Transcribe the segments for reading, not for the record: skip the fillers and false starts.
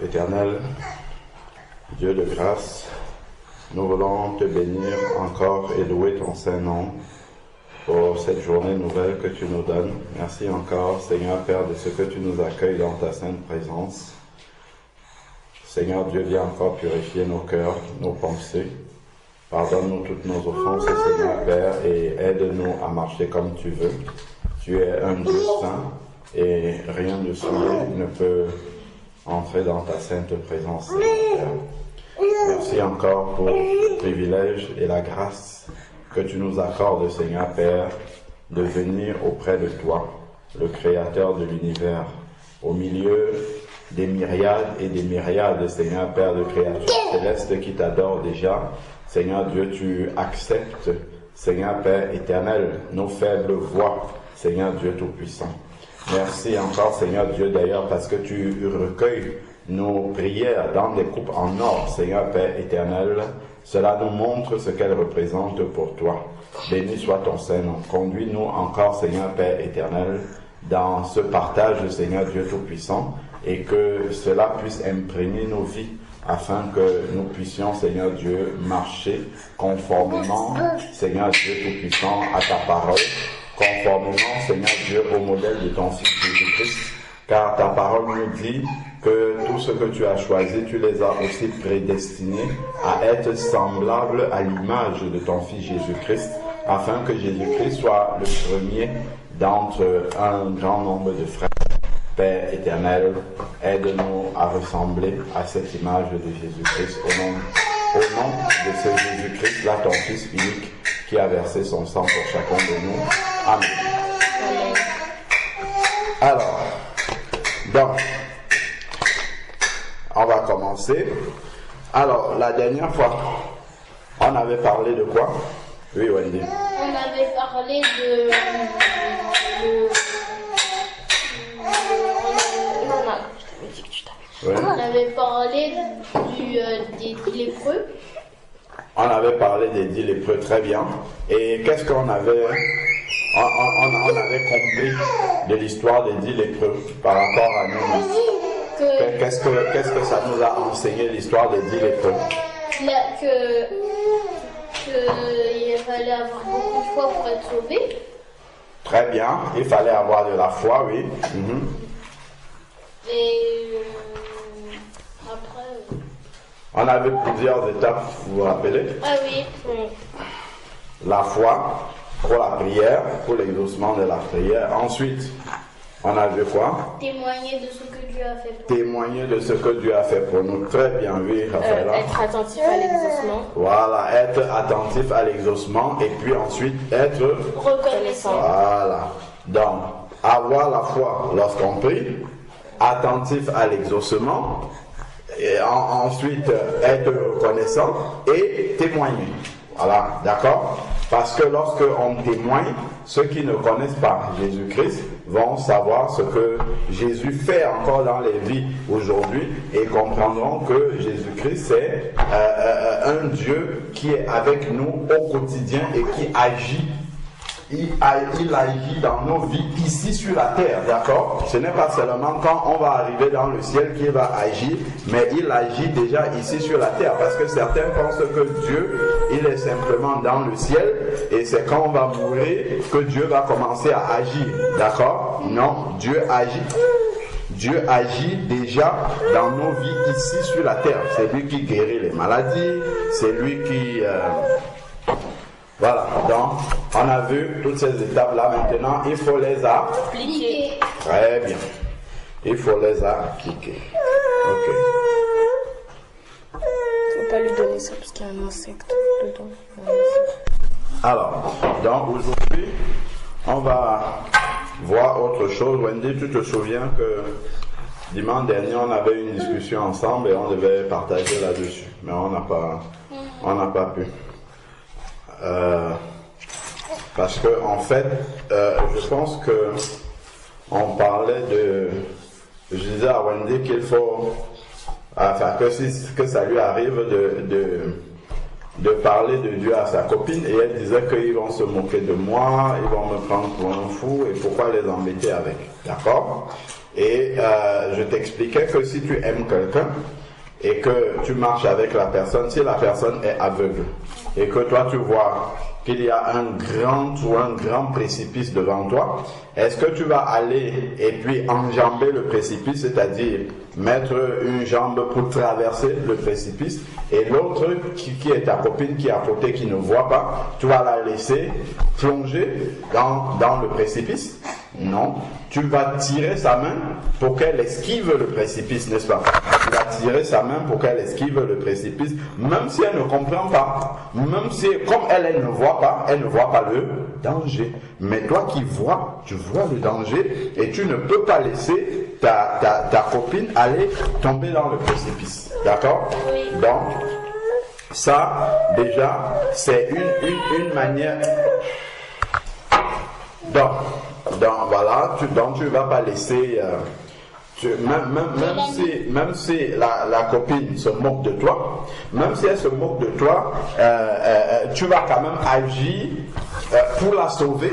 Éternel, Dieu de grâce, nous voulons te bénir encore et louer ton Saint-Nom pour cette journée nouvelle que tu nous donnes. Merci encore, Seigneur Père, de ce que tu nous accueilles dans ta sainte présence. Seigneur Dieu, viens encore purifier nos cœurs, nos pensées. Pardonne-nous toutes nos offenses, Seigneur Père, et aide-nous à marcher comme tu veux. Tu es un Dieu saint et rien de souillé ne peut entrer dans ta sainte présence, Seigneur Père. Merci encore pour le privilège et la grâce que tu nous accordes, Seigneur Père, de venir auprès de toi, le Créateur de l'univers, au milieu des myriades et des myriades, Seigneur Père, de créatures célestes qui t'adorent déjà. Seigneur Dieu, tu acceptes, Seigneur Père éternel, nos faibles voix, Seigneur Dieu Tout-Puissant. Merci encore, Seigneur Dieu, d'ailleurs, parce que tu recueilles nos prières dans des coupes en or, Seigneur Père éternel. Cela nous montre ce qu'elles représentent pour toi. Béni soit ton Saint-Nom. Conduis-nous encore, Seigneur Père éternel, dans ce partage, Seigneur Dieu Tout-Puissant, et que cela puisse imprégner nos vies, afin que nous puissions, Seigneur Dieu, marcher conformément, Seigneur Dieu Tout-Puissant, à ta parole, conformément, Seigneur Dieu, au modèle de ton Fils Jésus-Christ, car ta parole nous dit que tout ce que tu as choisi, tu les as aussi prédestinés à être semblables à l'image de ton Fils Jésus-Christ, afin que Jésus-Christ soit le premier d'entre un grand nombre de frères. Père éternel, aide-nous à ressembler à cette image de Jésus-Christ au nom de ce Jésus-Christ, là ton Fils unique qui a versé son sang pour chacun de nous. Amen. Alors, donc, on va commencer. Alors, la dernière fois, on avait parlé de quoi? Oui, Wendy. On avait parlé de Ouais. On avait parlé des 10 lépreux. On avait parlé des 10 lépreux, très bien. Et qu'est-ce qu'on avait... On avait compris de l'histoire des 10 lépreux par rapport à nous. Qu'est-ce que ça nous a enseigné, l'histoire des 10 lépreux? Il fallait avoir beaucoup de foi pour être sauvé. Très bien, il fallait avoir de la foi, oui. Et après... On avait plusieurs étapes, vous vous rappelez? Ah oui. La foi pour la prière, pour l'exaucement de la prière. Ensuite, on a vu quoi? Témoigner de ce que Dieu a fait pour nous. Témoigner de ce que Dieu a fait pour nous. Très bien, oui, Raphaël. Être attentif à l'exaucement. Voilà, être attentif à l'exaucement et puis ensuite être Reconnaissant. Voilà. Donc, avoir la foi lorsqu'on prie, attentif à l'exaucement, et ensuite être reconnaissant et témoigner. Voilà, d'accord? Parce que lorsque on témoigne, ceux qui ne connaissent pas Jésus-Christ vont savoir ce que Jésus fait encore dans les vies aujourd'hui et comprendront que Jésus-Christ c'est un Dieu qui est avec nous au quotidien et qui agit. Il agit dans nos vies ici sur la terre, d'accord? Ce n'est pas seulement quand on va arriver dans le ciel qu'il va agir, mais il agit déjà ici sur la terre, parce que certains pensent que Dieu, il est simplement dans le ciel, et c'est quand on va mourir que Dieu va commencer à agir, d'accord? Non, Dieu agit déjà dans nos vies ici sur la terre. C'est lui qui guérit les maladies, c'est lui qui... Voilà, donc on a vu toutes ces étapes-là. Maintenant, il faut les appliquer. Très bien. Il faut les appliquer. Ok. Faut pas lui donner ça parce qu'il y a un insecte dedans. Alors, donc aujourd'hui, on va voir autre chose. Wendy, tu te souviens que dimanche dernier, on avait une discussion ensemble et on devait partager là-dessus. Mais on n'a pas pu. Parce que en fait, je pense que on parlait je disais à Wendy qu'il faut, enfin que ça lui arrive de parler de Dieu à sa copine, et elle disait qu'ils vont se moquer de moi, ils vont me prendre pour un fou, et pourquoi les embêter avec, d'accord? Et je t'expliquais que si tu aimes quelqu'un et que tu marches avec la personne, si la personne est aveugle et que toi tu vois qu'il y a un grand précipice devant toi, est-ce que tu vas aller et puis enjamber le précipice, c'est-à-dire mettre une jambe pour traverser le précipice, et l'autre qui est ta copine qui est à côté, qui ne voit pas, tu vas la laisser plonger dans le précipice? Non, tu vas tirer sa main pour qu'elle esquive le précipice, n'est-ce pas? Tu vas tirer sa main pour qu'elle esquive le précipice, même si elle ne comprend pas, même si, comme elle ne voit pas le danger. Mais toi qui vois, tu vois le danger et tu ne peux pas laisser ta copine aller tomber dans le précipice. D'accord? Oui. Donc, ça, déjà, c'est une manière... Donc voilà, tu ne vas pas laisser, même si la copine se moque de toi, même si elle se moque de toi, tu vas quand même agir pour la sauver,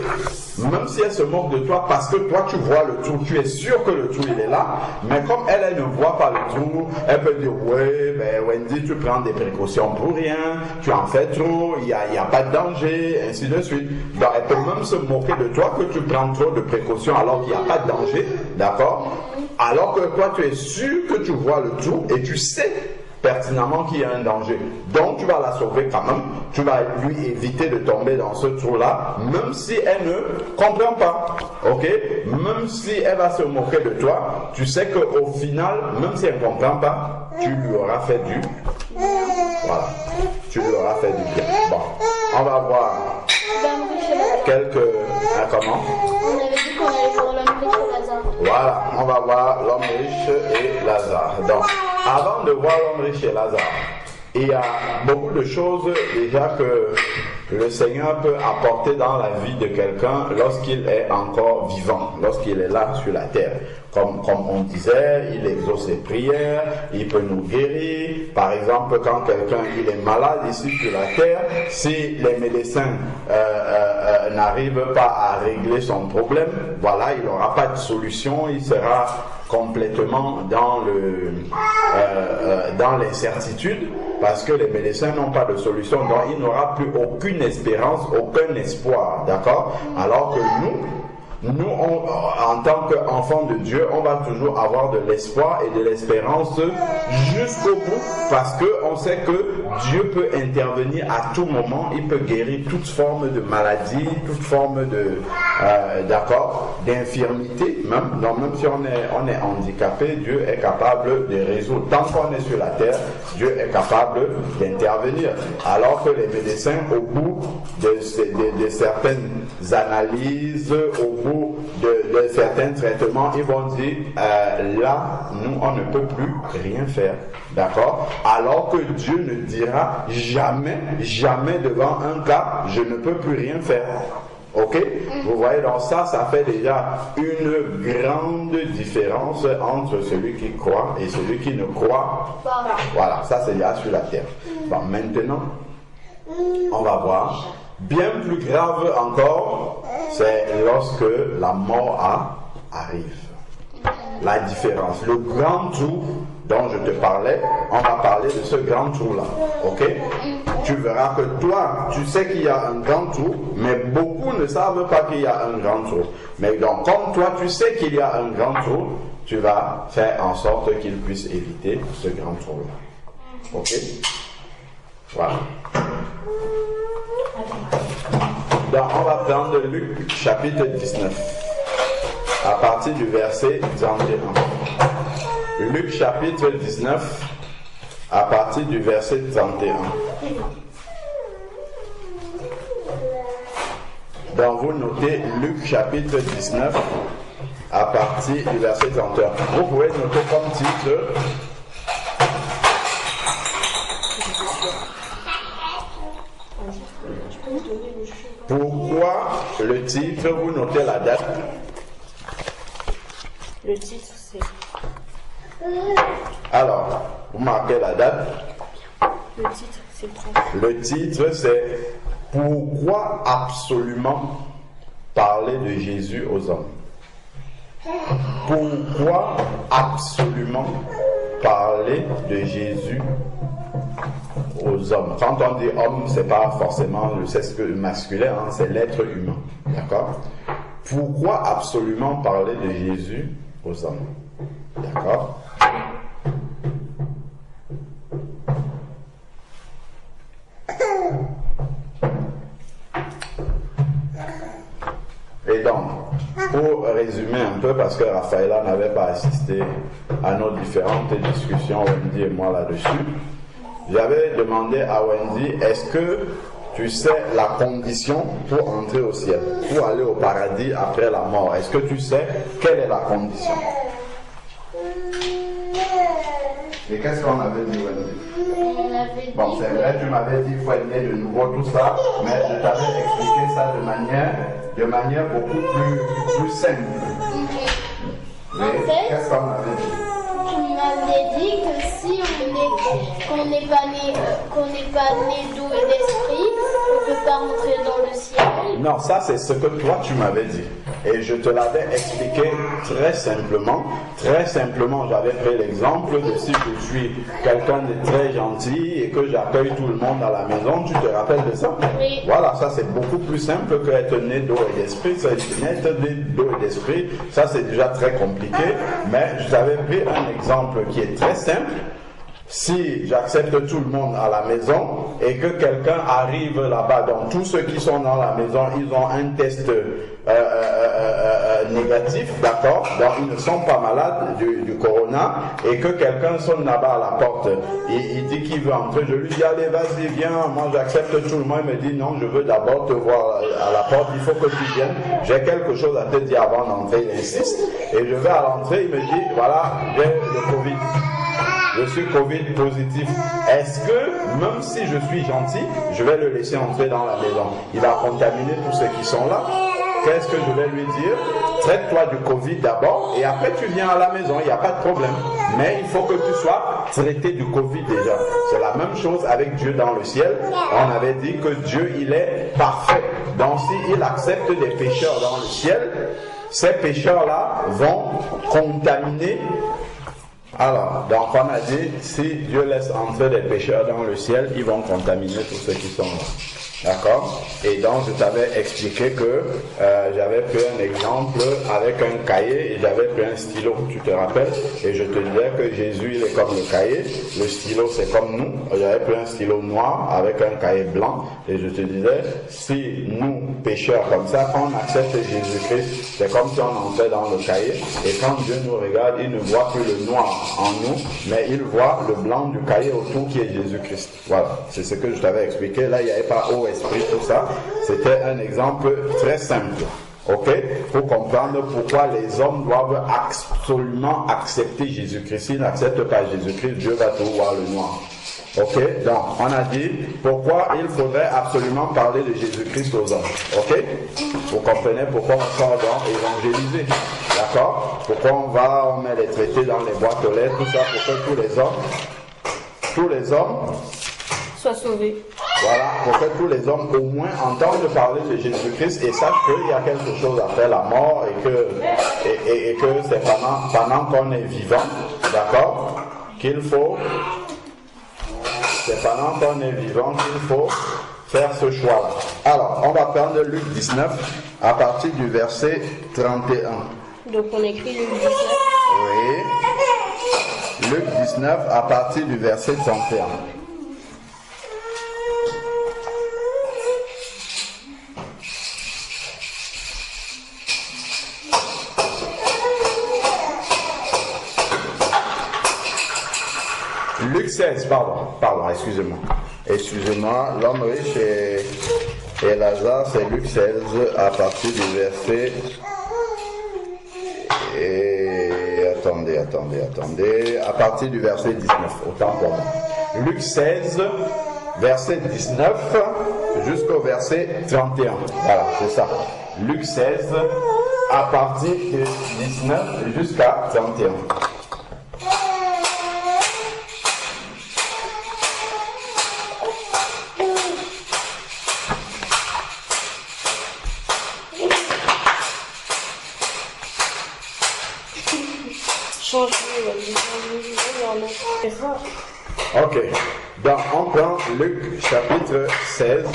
même si elle se moque de toi, parce que toi tu vois le trou, tu es sûr que le trou il est là, mais comme elle ne voit pas le trou, elle peut dire ouais, ben Wendy, tu prends des précautions pour rien, tu en fais trop, il y a pas de danger, ainsi de suite. Donc elle peut même se moquer de toi que tu prends trop de précautions alors qu'il n'y a pas de danger, d'accord? Alors que toi tu es sûr que tu vois le trou et tu sais pertinemment qu'il y a un danger. Donc tu vas la sauver quand même, tu vas lui éviter de tomber dans ce trou-là, même si elle ne comprend pas. Ok? Même si elle va se moquer de toi, tu sais qu'au final, même si elle ne comprend pas, tu lui auras fait du... Voilà. Tu lui auras fait du bien. Bon, on va voir quelques... comment? On avait dit qu'on allait voir l'homme riche et Lazare. Voilà, on va voir l'homme riche et Lazare. Donc, avant de voir l'homme riche et Lazare, il y a beaucoup de choses déjà que le Seigneur peut apporter dans la vie de quelqu'un lorsqu'il est encore vivant, lorsqu'il est là sur la terre. Comme on disait, il exauce les prières, il peut nous guérir. Par exemple, quand quelqu'un il est malade ici sur la terre, si les médecins n'arrivent pas à régler son problème, voilà, il n'aura pas de solution, il sera complètement dans l'incertitude, parce que les médecins n'ont pas de solution, donc il n'aura plus aucune espérance, aucun espoir, d'accord? Alors que nous, en tant qu'enfants de Dieu, on va toujours avoir de l'espoir et de l'espérance jusqu'au bout, parce qu'on sait que Dieu peut intervenir à tout moment, il peut guérir toute forme de maladie, toute forme d'infirmité, même. Donc même si on est handicapé, Dieu est capable de résoudre. Tant qu'on est sur la terre, Dieu est capable d'intervenir. Alors que les médecins, au bout de certaines analyses, au bout de certains traitements, ils vont dire là, nous, on ne peut plus rien faire. D'accord? Alors que Dieu ne dira jamais devant un cas, je ne peux plus rien faire. Ok? Vous voyez, donc ça fait déjà une grande différence entre celui qui croit et celui qui ne croit pas. Voilà, ça c'est déjà sur la terre. Bon, maintenant, on va voir. Bien plus grave encore, c'est lorsque la mort arrive. La différence. Le grand trou dont je te parlais, on va parler de ce grand trou-là. Ok? Tu verras que toi, tu sais qu'il y a un grand trou, mais beaucoup ne savent pas qu'il y a un grand trou. Mais donc, comme toi, tu sais qu'il y a un grand trou, tu vas faire en sorte qu'il puisse éviter ce grand trou-là. Ok? Voilà. Donc, on va prendre Luc chapitre 19, à partir du verset 31. Luc chapitre 19, à partir du verset 31. Donc, vous notez Luc chapitre 19, à partir du verset 31. Vous pouvez noter comme titre... Pourquoi le titre, vous notez la date? Le titre, c'est... Alors, vous marquez la date. Le titre, c'est le 30. Le titre, c'est Pourquoi absolument parler de Jésus aux hommes? Pourquoi absolument parler de Jésus aux hommes? Quand on dit homme, c'est pas forcément le sexe masculin, hein, c'est l'être humain. D'accord? Pourquoi absolument parler de Jésus aux hommes? D'accord? Et donc, pour résumer un peu, parce que Raphaëla n'avait pas assisté à nos différentes discussions, Wendy et moi là-dessus, j'avais demandé à Wendy, est-ce que tu sais la condition pour entrer au ciel, pour aller au paradis après la mort? Est-ce que tu sais quelle est la condition? Et qu'est-ce qu'on avait dit, Wendy? Bon, c'est vrai, tu m'avais dit qu'il faut être né de nouveau, tout ça, mais je t'avais expliqué ça de manière beaucoup plus simple. Mais qu'est-ce qu'on avait dit? Tu m'avais dit que si qu'on n'est pas né d'eau et d'esprit, on ne peut pas rentrer dans le ciel. Non, ça c'est ce que toi tu m'avais dit. Et je te l'avais expliqué très simplement. Très simplement, j'avais pris l'exemple de si je suis quelqu'un de très gentil et que j'accueille tout le monde à la maison. Tu te rappelles de ça? Oui. Voilà, ça c'est beaucoup plus simple que être né d'eau et d'esprit. Être né d'eau et d'esprit, ça c'est déjà très compliqué. Mais je t'avais pris un exemple qui est très simple. Si j'accepte tout le monde à la maison et que quelqu'un arrive là-bas, donc tous ceux qui sont dans la maison, ils ont un test négatif, d'accord, donc ils ne sont pas malades du corona, et que quelqu'un sonne là-bas à la porte, il dit qu'il veut entrer, je lui dis allez vas-y viens, moi j'accepte tout le monde, il me dit non, je veux d'abord te voir à la porte, il faut que tu viennes, j'ai quelque chose à te dire avant d'entrer, il insiste, et je vais à l'entrée, il me dit voilà, j'ai le Covid. Je suis Covid positif. Est-ce que, même si je suis gentil, je vais le laisser entrer dans la maison? Il va contaminer tous ceux qui sont là. Qu'est-ce que je vais lui dire? Traite-toi du Covid d'abord et après tu viens à la maison, il n'y a pas de problème. Mais il faut que tu sois traité du Covid déjà. C'est la même chose avec Dieu dans le ciel. On avait dit que Dieu, il est parfait. Donc s'il accepte des pécheurs dans le ciel, ces pécheurs-là vont contaminer. Alors, donc on a dit, si Dieu laisse entrer des pécheurs dans le ciel, ils vont contaminer tous ceux qui sont là. D'accord? Et donc je t'avais expliqué que j'avais pris un exemple avec un cahier et j'avais pris un stylo, tu te rappelles? Et je te disais que Jésus il est comme le cahier, le stylo c'est comme nous. J'avais pris un stylo noir avec un cahier blanc et je te disais, si nous pécheurs comme ça, quand on accepte Jésus-Christ, c'est comme si on entrait dans le cahier et quand Dieu nous regarde, il ne voit plus le noir en nous, mais il voit le blanc du cahier autour qui est Jésus-Christ. Voilà, c'est ce que je t'avais expliqué. Là, il n'y avait pas eau, esprit, tout ça. C'était un exemple très simple. Ok? Pour comprendre pourquoi les hommes doivent absolument accepter Jésus-Christ. S'ils n'acceptent pas Jésus-Christ, Dieu va tout voir le noir. Ok? Donc, on a dit pourquoi il faudrait absolument parler de Jésus-Christ aux hommes. Ok? Vous comprenez pourquoi on sort dans évangéliser. D'accord? Pourquoi on met les traités dans les boîtes aux lettres, tout ça, pour que tous les hommes soient sauvés. Voilà, pour que tous les hommes au moins entendent parler de Jésus-Christ et sachent qu'il y a quelque chose après la mort et que c'est pendant qu'on est vivant, d'accord, c'est pendant qu'on est vivant qu'il faut faire ce choix-là. Alors, on va prendre Luc 19 à partir du verset 31. Donc on écrit Luc 19. Oui. Luc 19 à partir du verset 31. Luc 16, pardon, excusez-moi, l'homme riche et Lazare, c'est Luc 16 à partir du verset, attendez, à partir du verset 19, autant pour moi. Luc 16, verset 19 jusqu'au verset 31, voilà, c'est ça. Luc 16, à partir de 19 jusqu'à 31. en autre. C'est ça. Ok. Donc, on prend Luc chapitre 16.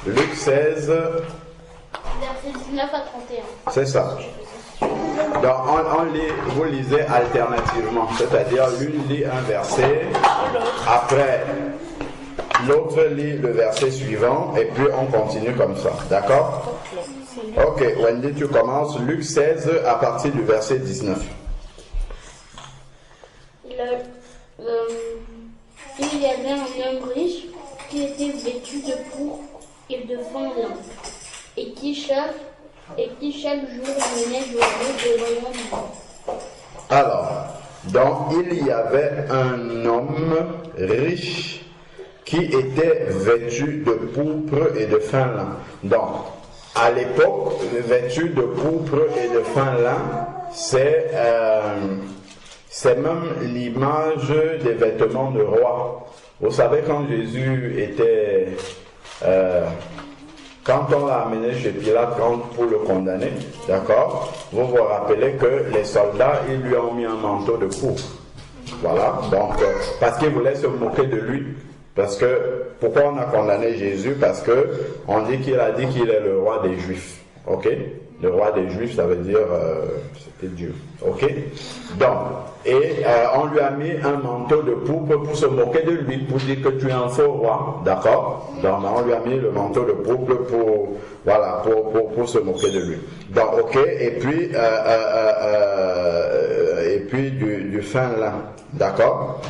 Luc 16, Versets 19 à 31. c'est ça. Donc, vous lisez alternativement, c'est-à-dire l'une lit un verset, après l'autre lit le verset suivant, et puis on continue comme ça. D'accord? Ok, Wendy, tu commences. Luc 16 à partir du verset 19. Il y avait un homme riche qui était vêtu de pourpre et de fin lin, et qui chaque jour venait joyeux devant lui. Alors, donc il y avait un homme riche qui était vêtu de pourpre et de fin lin. Donc, à l'époque, vêtu de pourpre et de fin lin, c'est même l'image des vêtements de roi. Vous savez, quand Jésus était... quand on l'a amené chez Pilate pour le condamner, d'accord, vous vous rappelez que les soldats, ils lui ont mis un manteau de pourpre. Voilà, donc, parce qu'ils voulaient se moquer de lui. Parce que, pourquoi on a condamné Jésus? Parce que on dit qu'il a dit qu'il est le roi des Juifs. Ok? Le roi des Juifs, ça veut dire, c'était Dieu. Ok? Donc, on lui a mis un manteau de pourpre pour se moquer de lui, pour dire que tu es un faux roi. D'accord? Donc, on lui a mis le manteau de pourpre pour se moquer de lui. Donc, ok? Et puis du fin lin. D'accord?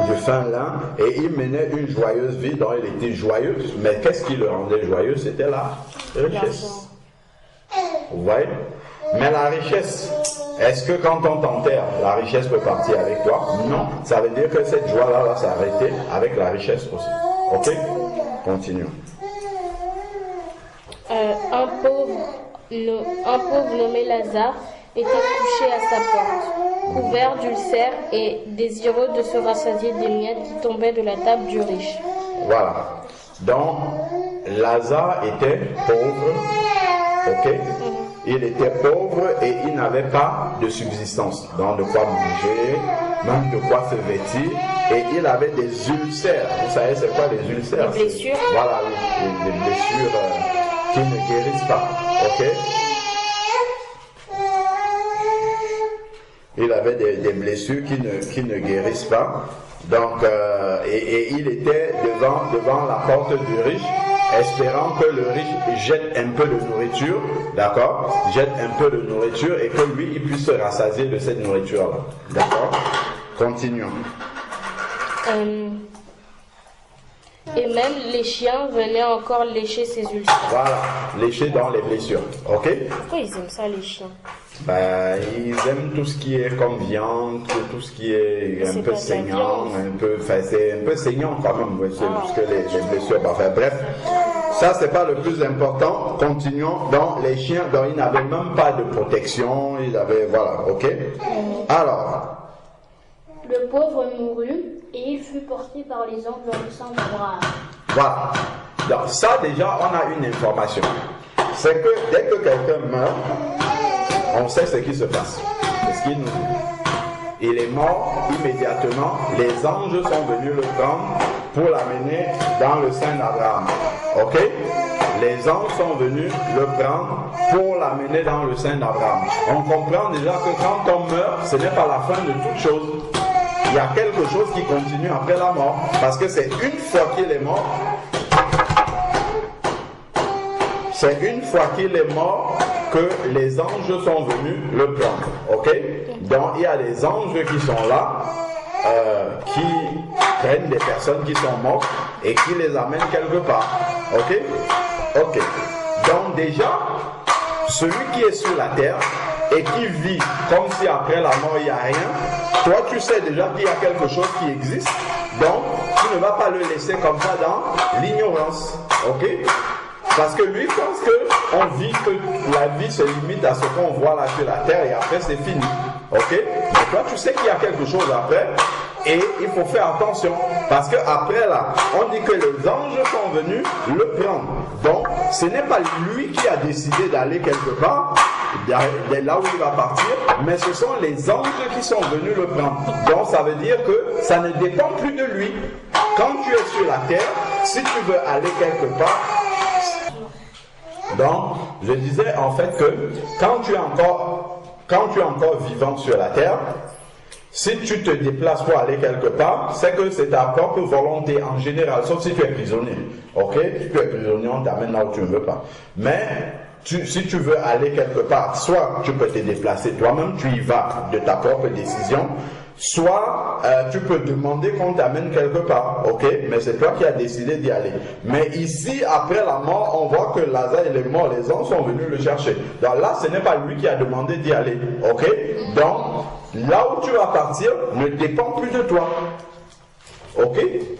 Du fin lin, et il menait une joyeuse vie dont il était joyeux, mais qu'est-ce qui le rendait joyeux? C'était la richesse. Vous voyez? Mais la richesse, est-ce que quand on t'enterre, la richesse peut partir avec toi? Non. Ça veut dire que cette joie-là va s'arrêter avec la richesse aussi. Ok? Continuons. Un pauvre nommé Lazare était couché à sa porte, couvert d'ulcères et désireux de se rassasier des miettes qui tombaient de la table du riche. Voilà. Donc, Lazare était pauvre, ok? Il était pauvre et il n'avait pas de subsistance, donc de quoi manger, même de quoi se vêtir, et il avait des ulcères. Vous savez c'est quoi les ulcères? Des blessures. Voilà, des blessures qui ne guérissent pas, ok? Il avait des blessures qui ne guérissent pas. Donc, et il était devant la porte du riche, espérant que le riche jette un peu de nourriture, d'accord? Jette un peu de nourriture et que lui, il puisse se rassasier de cette nourriture-là. D'accord? Continuons. Et même les chiens venaient encore lécher ses ulcères. Voilà, lécher dans les blessures. Ok? Pourquoi ils aiment ça, les chiens? Ben, ils aiment tout ce qui est comme viande, tout ce qui est un peu saignant, c'est un peu saignant quand même, ouais, parce que les blessures, enfin bref. Ça, c'est pas le plus important. Continuons. Donc, les chiens, donc, ils n'avaient même pas de protection, ils avaient, voilà, ok? Alors. Le pauvre mourut et il fut porté par les anges dans le sein d'Abraham. Voilà. Donc, ça, déjà, on a une information. C'est que dès que quelqu'un meurt, on sait ce qui se passe. C'est ce qu'il nous dit. Il est mort immédiatement. Les anges sont venus le prendre pour l'amener dans le sein d'Abraham. Ok? Les anges sont venus le prendre pour l'amener dans le sein d'Abraham. On comprend déjà que quand on meurt, ce n'est pas la fin de toute chose. Il y a quelque chose qui continue après la mort. Parce que c'est une fois qu'il est mort, c'est une fois qu'il est mort que les anges sont venus le prendre. Ok? Donc il y a des anges qui sont là, qui prennent des personnes qui sont mortes et qui les amènent quelque part. Ok? Ok. Donc déjà, celui qui est sur la terre et qui vit comme si après la mort il n'y a rien, toi tu sais déjà qu'il y a quelque chose qui existe, donc tu ne vas pas le laisser comme ça dans l'ignorance. Ok? Parce que lui pense qu'on vit, que la vie se limite à ce qu'on voit là sur la terre et après c'est fini. Ok? Mais toi tu sais qu'il y a quelque chose après et il faut faire attention. Parce que après là, on dit que les anges sont venus le prendre. Donc ce n'est pas lui qui a décidé d'aller quelque part, là où il va partir, mais ce sont les anges qui sont venus le prendre. Donc ça veut dire que ça ne dépend plus de lui. Quand tu es sur la terre, si tu veux aller quelque part, donc je disais en fait que quand tu es encore vivant sur la terre, si tu te déplaces pour aller quelque part, c'est que c'est ta propre volonté en général, sauf si tu es prisonnier. Ok? Si tu es prisonnier, on t'amène là où tu ne veux pas. Mais si tu veux aller quelque part, soit tu peux te déplacer toi-même, tu y vas de ta propre décision, soit tu peux demander qu'on t'amène quelque part, ok? Mais c'est toi qui as décidé d'y aller. Mais ici, après la mort, on voit que Lazare il est mort, les anges sont venus le chercher. Donc là, ce n'est pas lui qui a demandé d'y aller, ok? Donc, là où tu vas partir ne dépend plus de toi. Ok?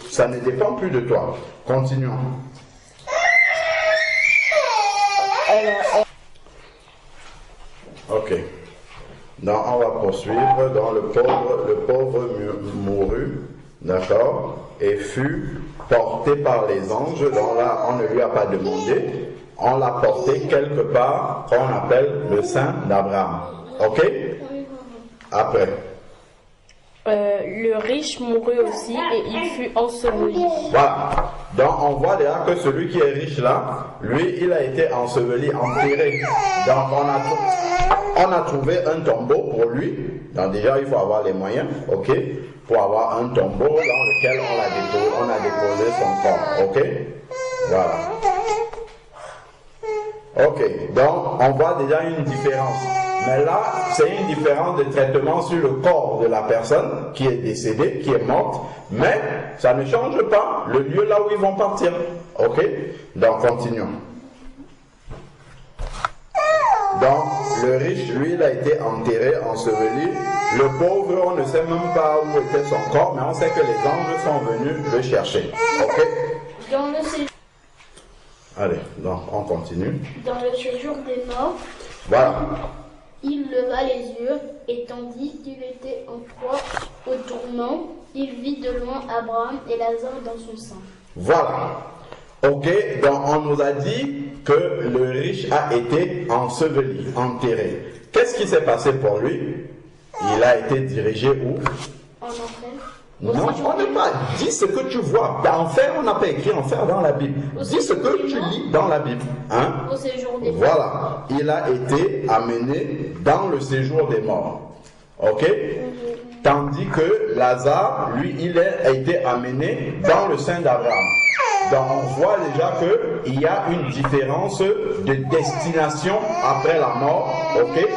Ça ne dépend plus de toi. Continuons. Ok. Donc, on va poursuivre. Dans le pauvre mourut, d'accord, et fut porté par les anges. Donc là, on ne lui a pas demandé. On l'a porté quelque part qu'on appelle le sein d'Abraham. Ok? Après. Le riche mourut aussi et il fut enseveli. Voilà. Donc on voit déjà que celui qui est riche là, lui, il a été enseveli, enterré. Donc on a trouvé un tombeau pour lui. Donc déjà, il faut avoir les moyens, ok, pour avoir un tombeau dans lequel on a déposé son corps, ok. Voilà. Ok. Donc on voit déjà une différence. Mais là, c'est une différence de traitement sur le corps de la personne qui est décédée, qui est morte, mais ça ne change pas le lieu là où ils vont partir. Ok? Donc, continuons. Donc, le riche, lui, il a été enterré, enseveli. Le pauvre, on ne sait même pas où était son corps, mais on sait que les anges sont venus le chercher. Ok? Dans le séjour. Allez, donc, on continue. Dans le séjour des morts. Voilà. Il leva les yeux, et tandis qu'il était en proie au tourment, il vit de loin Abraham et Lazare dans son sein. Voilà. Ok, donc on nous a dit que le riche a été enseveli, enterré. Qu'est-ce qui s'est passé pour lui? Il a été dirigé où? En enfer. Non, on n'a pas dit ce que tu vois. Enfer, on n'a pas écrit enfer dans la Bible. Dis ce que tu lis dans la Bible. Hein? Au séjour des morts. Voilà. Il a été amené dans le séjour des morts. Ok? Tandis que Lazare, lui, il a été amené dans le sein d'Abraham. Donc on voit déjà qu'il y a une différence de destination après la mort. Ok?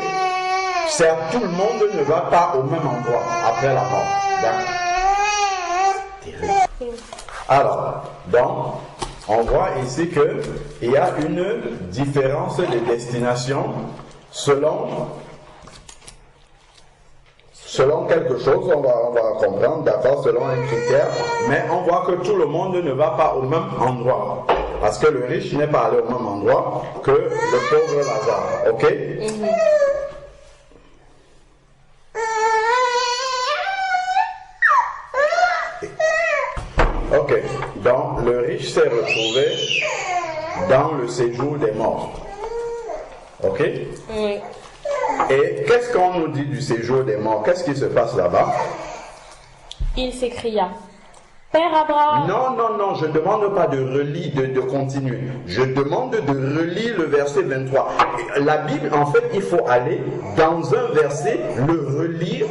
Certes, tout le monde ne va pas au même endroit après la mort. D'accord? Alors, donc, on voit ici qu'il y a une différence de destination selon quelque chose, on va comprendre, d'accord, selon un critère, mais on voit que tout le monde ne va pas au même endroit. Parce que le riche n'est pas allé au même endroit que le pauvre Lazare. Ok? Ok, donc le riche s'est retrouvé dans le séjour des morts. Ok? Oui. Et qu'est-ce qu'on nous dit du séjour des morts? Qu'est-ce qui se passe là-bas? Il s'écria: Père Abraham. Non, je ne demande pas de relire, de continuer. Je demande de relire le verset 23. La Bible, en fait, il faut aller dans un verset, le relire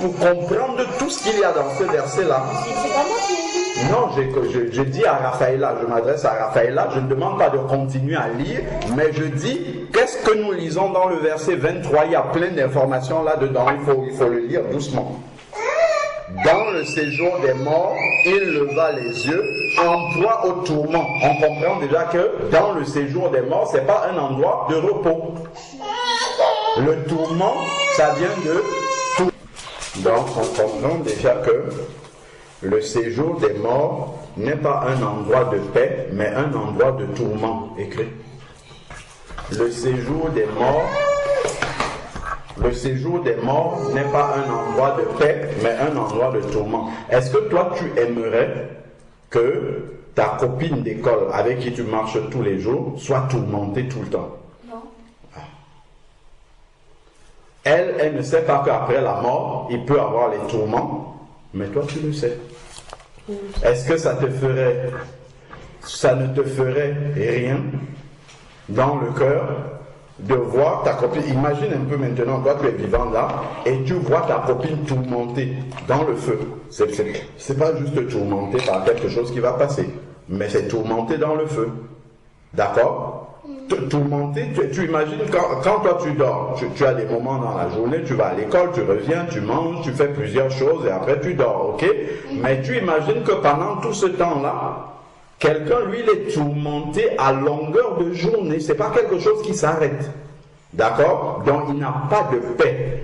pour comprendre tout ce qu'il y a dans ce verset-là. C'est pas moi qui l'ai dit. Non, je dis à Raphaëlla, je m'adresse à Raphaëlla, je ne demande pas de continuer à lire, mais je dis, qu'est-ce que nous lisons dans le verset 23? Il y a plein d'informations là-dedans, il faut le lire doucement. Dans le séjour des morts, il leva les yeux, en proie au tourment. On comprend déjà que dans le séjour des morts, ce n'est pas un endroit de repos. Le tourment, ça vient de tout. Donc, on comprend déjà que le séjour des morts n'est pas un endroit de paix, mais un endroit de tourment. Écrit. Le séjour des morts n'est pas un endroit de paix, mais un endroit de tourment. Est-ce que toi, tu aimerais que ta copine d'école avec qui tu marches tous les jours soit tourmentée tout le temps? Non. Elle ne sait pas qu'après la mort, il peut avoir les tourments, mais toi tu le sais. Est-ce que ça ne te ferait rien dans le cœur de voir ta copine? Imagine un peu maintenant, toi tu es vivant là, et tu vois ta copine tourmentée dans le feu. C'est pas juste tourmentée par quelque chose qui va passer, mais c'est tourmentée dans le feu. D'accord? Tourmenté, tu imagines quand toi tu dors, tu as des moments dans la journée, tu vas à l'école, tu reviens, tu manges, tu fais plusieurs choses et après tu dors, ok? Mais tu imagines que pendant tout ce temps-là, quelqu'un, lui, il est tourmenté à longueur de journée, c'est pas quelque chose qui s'arrête, d'accord? Donc il n'a pas de paix.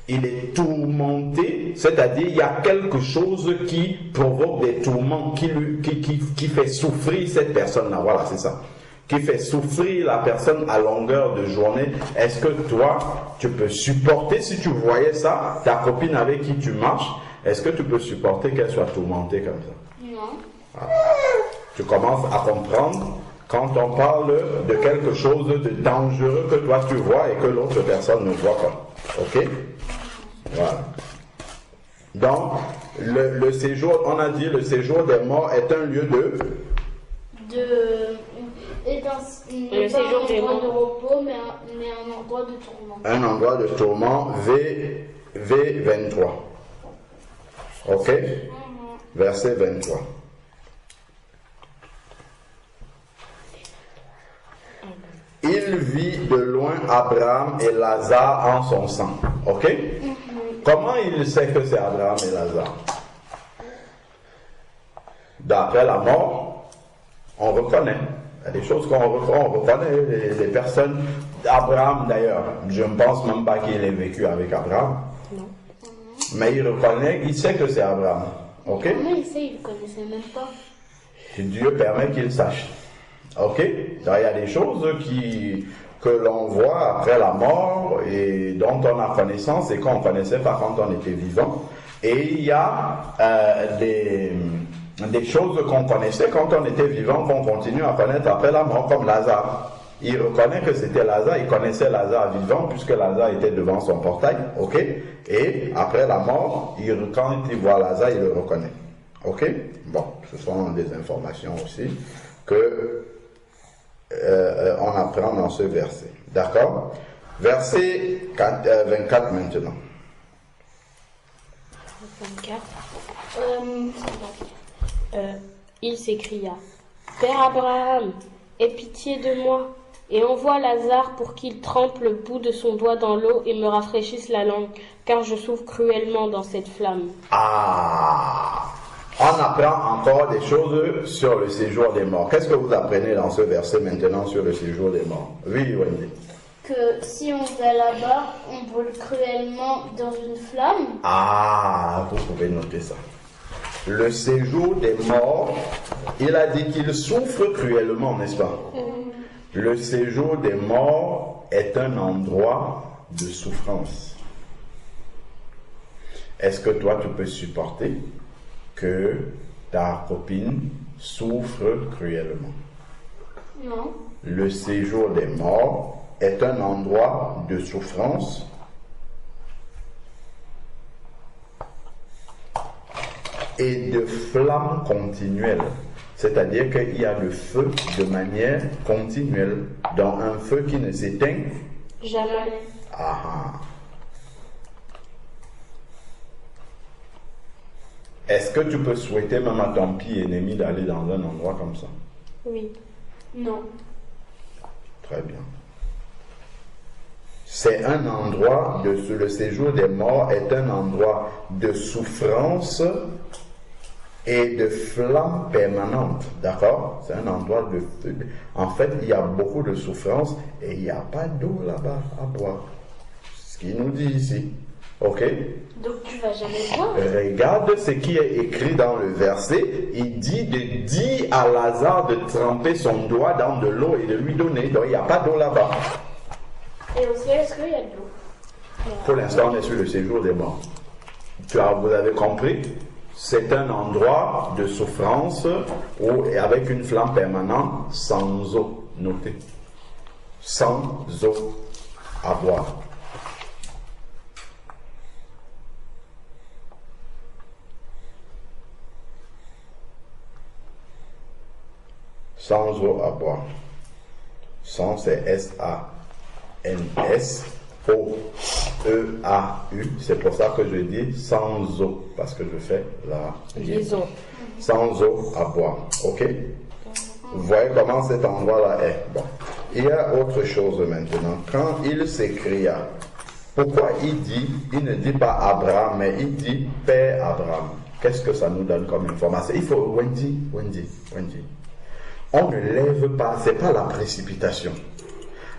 Il est tourmenté, c'est-à-dire il y a quelque chose qui provoque des tourments, qui fait souffrir cette personne-là, voilà, c'est ça. Qui fait souffrir la personne à longueur de journée. Est-ce que toi, tu peux supporter, si tu voyais ça, ta copine avec qui tu marches, est-ce que tu peux supporter qu'elle soit tourmentée comme ça? Non. Ah. Tu commences à comprendre quand on parle de quelque chose de dangereux que toi tu vois et que l'autre personne ne voit pas. Ok? Voilà. Donc, le séjour, on a dit, le séjour des morts est un lieu Le séjour des morts. Un endroit de repos, mais un endroit de tourment. Un endroit de tourment, V23. Ok? Verset 23. Il vit de loin Abraham et Lazare en son sang. Ok? Comment il sait que c'est Abraham et Lazare? D'après la mort, on reconnaît. Il y a des choses qu'on reconnaît, les personnes. Abraham d'ailleurs, je ne pense même pas qu'il ait vécu avec Abraham. Non. Mais il reconnaît, il sait que c'est Abraham. Ok? Comment il sait? Il ne connaissait même pas. Dieu permet qu'il sache. Ok? Donc, il y a des choses que l'on voit après la mort et dont on a connaissance et qu'on ne connaissait pas quand on était vivant. Et il y a des choses qu'on connaissait quand on était vivant, qu'on continue à connaître après la mort, comme Lazare. Il reconnaît que c'était Lazare, il connaissait Lazare vivant, puisque Lazare était devant son portail, ok? Et après la mort, quand il voit Lazare, il le reconnaît. Ok? Bon, ce sont des informations aussi que on apprend dans ce verset. D'accord? Verset 24 maintenant. 24. Il s'écria, Père Abraham, aie pitié de moi, et envoie Lazare pour qu'il trempe le bout de son doigt dans l'eau et me rafraîchisse la langue, car je souffre cruellement dans cette flamme. Ah! On apprend encore des choses sur le séjour des morts. Qu'est-ce que vous apprenez dans ce verset maintenant sur le séjour des morts? Oui, Wendy. Que si on va là-bas, on brûle cruellement dans une flamme. Ah, vous pouvez noter ça. Le séjour des morts, il a dit qu'il souffre cruellement, n'est-ce pas? Le séjour des morts est un endroit de souffrance. Est-ce que toi, tu peux supporter que ta copine souffre cruellement? Non. Le séjour des morts est un endroit de souffrance et de flamme continuelle. C'est-à-dire qu'il y a le feu de manière continuelle, dans un feu qui ne s'éteint Jamais. Ah. Est-ce que tu peux souhaiter même à ton pied ennemi d'aller dans un endroit comme ça? Oui. Non. Très bien. C'est un endroit, le séjour des morts est un endroit de souffrance et de flamme permanente, d'accord? C'est un endroit de feu. En fait, il y a beaucoup de souffrance et il n'y a pas d'eau là-bas à boire. Ce qu'il nous dit ici, ok? Donc tu vas jamais boire. Regarde ce qui est écrit dans le verset. Il dit de dire à Lazare de tremper son doigt dans de l'eau et de lui donner. Donc il n'y a pas d'eau là-bas. Et au ciel, est-ce qu'il y a de l'eau? Pour l'instant, on est sur le séjour des morts. Vous avez compris? C'est un endroit de souffrance avec une flamme permanente, sans eau. Notez. Sans eau à boire. sans eau à boire. Sans, c'est S-A-N-S-O-E-A-U. C'est pour ça que je dis sans eau, parce que je fais la liaison. Sans eau à boire. Ok? Vous voyez comment cet endroit-là est. Bon. Il y a autre chose maintenant. Quand il s'écria, pourquoi il ne dit pas Abraham, mais il dit Père Abraham. Qu'est-ce que ça nous donne comme information? Il faut, Wendy. On ne lève pas, c'est pas la précipitation.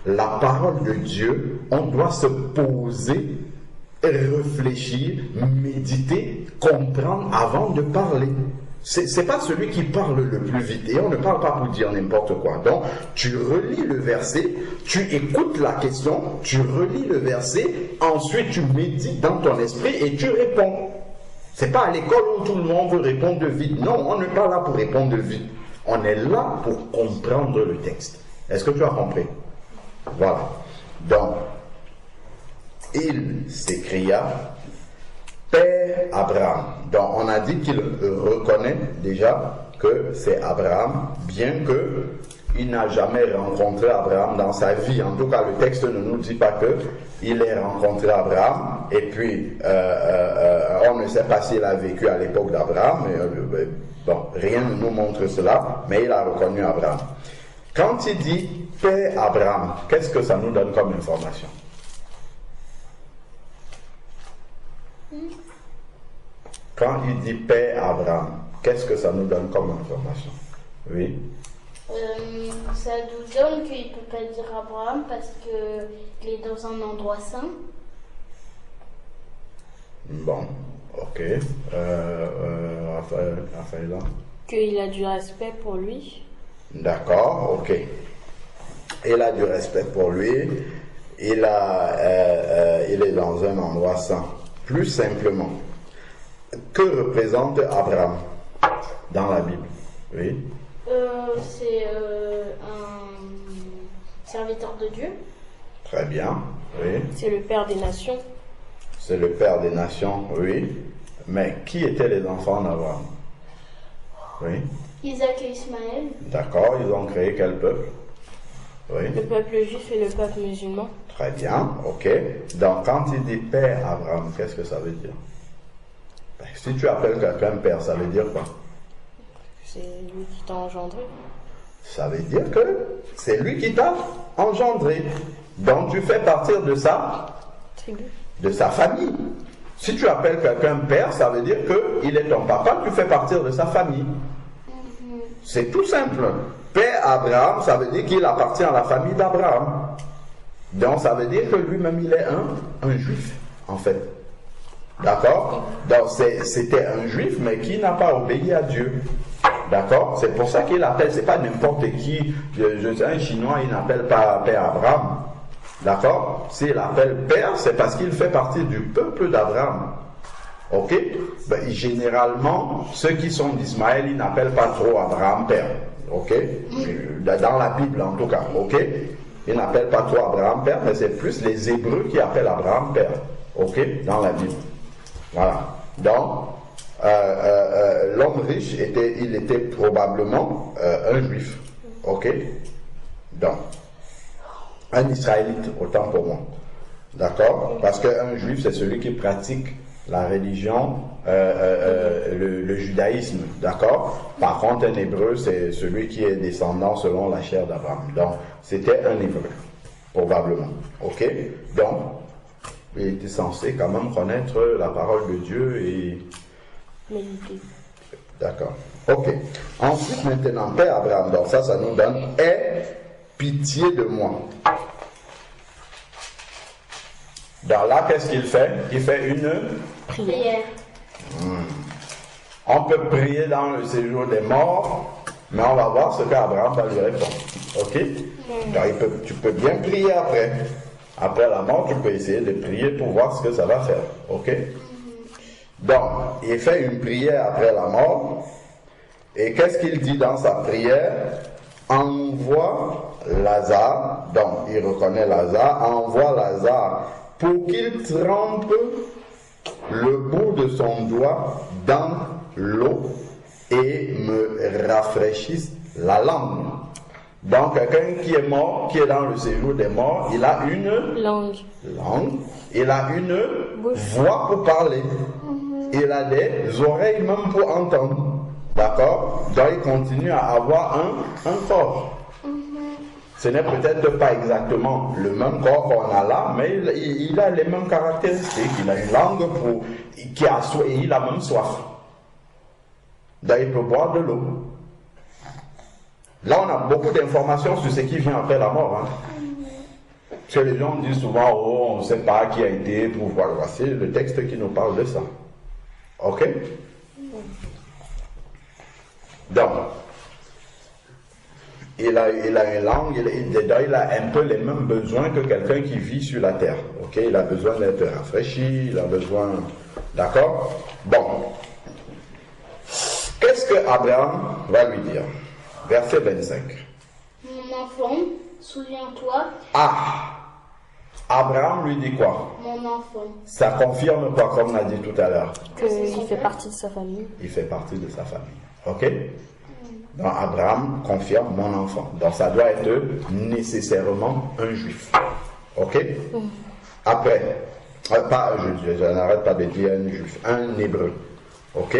La parole de Dieu, on doit se poser, réfléchir, méditer, comprendre avant de parler. C'est pas celui qui parle le plus vite. Et on ne parle pas pour dire n'importe quoi. Donc, tu relis le verset, tu écoutes la question, tu relis le verset, ensuite tu médites dans ton esprit et tu réponds. C'est pas à l'école où tout le monde veut répondre vite. Non, on n'est pas là pour répondre vite. On est là pour comprendre le texte. Est-ce que tu as compris? Voilà. Donc, il s'écria, Père Abraham. Donc, on a dit qu'il reconnaît déjà que c'est Abraham, bien que il n'a jamais rencontré Abraham dans sa vie. En tout cas, le texte ne nous dit pas qu'il ait rencontré Abraham, et puis on ne sait pas s'il a vécu à l'époque d'Abraham. Bon, rien ne nous montre cela, mais il a reconnu Abraham. Quand il dit Père Abraham, qu'est-ce que ça nous donne comme information? Quand il dit Père Abraham, qu'est-ce que ça nous donne comme information? Oui. Ça nous donne qu'il ne peut pas dire Abraham parce qu'il est dans un endroit saint. Bon, ok. Raphaël. Qu'il a du respect pour lui. D'accord, ok. Il a du respect pour lui. Il est dans un endroit saint. Plus simplement, que représente Abraham dans la Bible? Oui. C'est un serviteur de Dieu. Très bien, oui. C'est le père des nations. C'est le père des nations, oui. Mais qui étaient les enfants d'Abraham? Oui. Isaac et Ismaël. D'accord, ils ont créé quel peuple? Oui. Le peuple juif et le peuple musulman. Très bien, ok. Donc quand il dit Père Abraham, qu'est-ce que ça veut dire? Ben, si tu appelles quelqu'un Père, ça veut dire quoi? C'est lui qui t'a engendré. Ça veut dire que c'est lui qui t'a engendré. Donc tu fais partir de sa tribu, de sa famille. Si tu appelles quelqu'un Père, ça veut dire qu'il est ton papa, tu fais partir de sa famille. C'est tout simple. Père Abraham, ça veut dire qu'il appartient à la famille d'Abraham. Donc ça veut dire que lui-même il est un juif, en fait. D'accord? Donc c'était un juif, mais qui n'a pas obéi à Dieu. D'accord? C'est pour ça qu'il appelle, c'est pas n'importe qui. Un Chinois, il n'appelle pas Père Abraham. D'accord? S'il appelle Père, c'est parce qu'il fait partie du peuple d'Abraham. Ok? Ben, généralement, ceux qui sont d'Ismaël, ils n'appellent pas trop Abraham Père. Ok? Dans la Bible en tout cas. Ok? Ils n'appellent pas trop Abraham Père, mais c'est plus les Hébreux qui appellent Abraham Père. Ok? Dans la Bible. Voilà. Donc, l'homme riche il était probablement un juif. Ok? Donc, un Israélite, autant pour moi. D'accord? Parce qu'un juif, c'est celui qui pratique la religion, le judaïsme. D'accord? Par contre, un hébreu, c'est celui qui est descendant selon la chair d'Abraham. Donc, c'était un hébreu, probablement. Ok? Donc, il était censé quand même connaître la parole de Dieu et... méditer. D'accord. Ok. Ensuite, maintenant, Père Abraham, donc ça nous donne « Aie pitié de moi ». Donc là, qu'est-ce qu'il fait? Il fait une Prière. On peut prier dans le séjour des morts, mais on va voir ce qu'Abraham va lui répondre. Ok? Donc tu peux bien prier après. Après la mort, tu peux essayer de prier pour voir ce que ça va faire. Ok? Donc, il fait une prière après la mort. Et qu'est-ce qu'il dit dans sa prière? Envoie Lazare. Donc, il reconnaît Lazare. Envoie Lazare pour qu'il trempe le bout de son doigt dans l'eau et me rafraîchisse la langue. Donc, quelqu'un qui est mort, qui est dans le séjour des morts, il a une langue. Il a une voix pour parler. Il a des oreilles même pour entendre. D'accord? Donc, il continue à avoir un corps. Ce n'est peut-être pas exactement le même corps qu'on a là, mais il a les mêmes caractéristiques. Il a une langue qui a soif, et il a même soif. Donc, il peut boire de l'eau. Là, on a beaucoup d'informations sur ce qui vient après la mort. Parce que les gens disent souvent, oh, on ne sait pas qui a été pour voir. Voici le texte qui nous parle de ça. Ok? Donc, il a une langue, il a un peu les mêmes besoins que quelqu'un qui vit sur la terre. Ok? Il a besoin d'être rafraîchi, il a besoin. D'accord? Bon. Qu'est-ce que Abraham va lui dire? Verset 25. Mon enfant, souviens-toi. Abraham lui dit quoi? Mon enfant. Ça confirme quoi, comme on a dit tout à l'heure? Qu'il fait partie de sa famille. Il fait partie de sa famille. Ok? Donc Abraham confirme mon enfant. Donc ça doit être nécessairement un juif. Ok? Après, je n'arrête pas de dire un juif, un hébreu. Ok?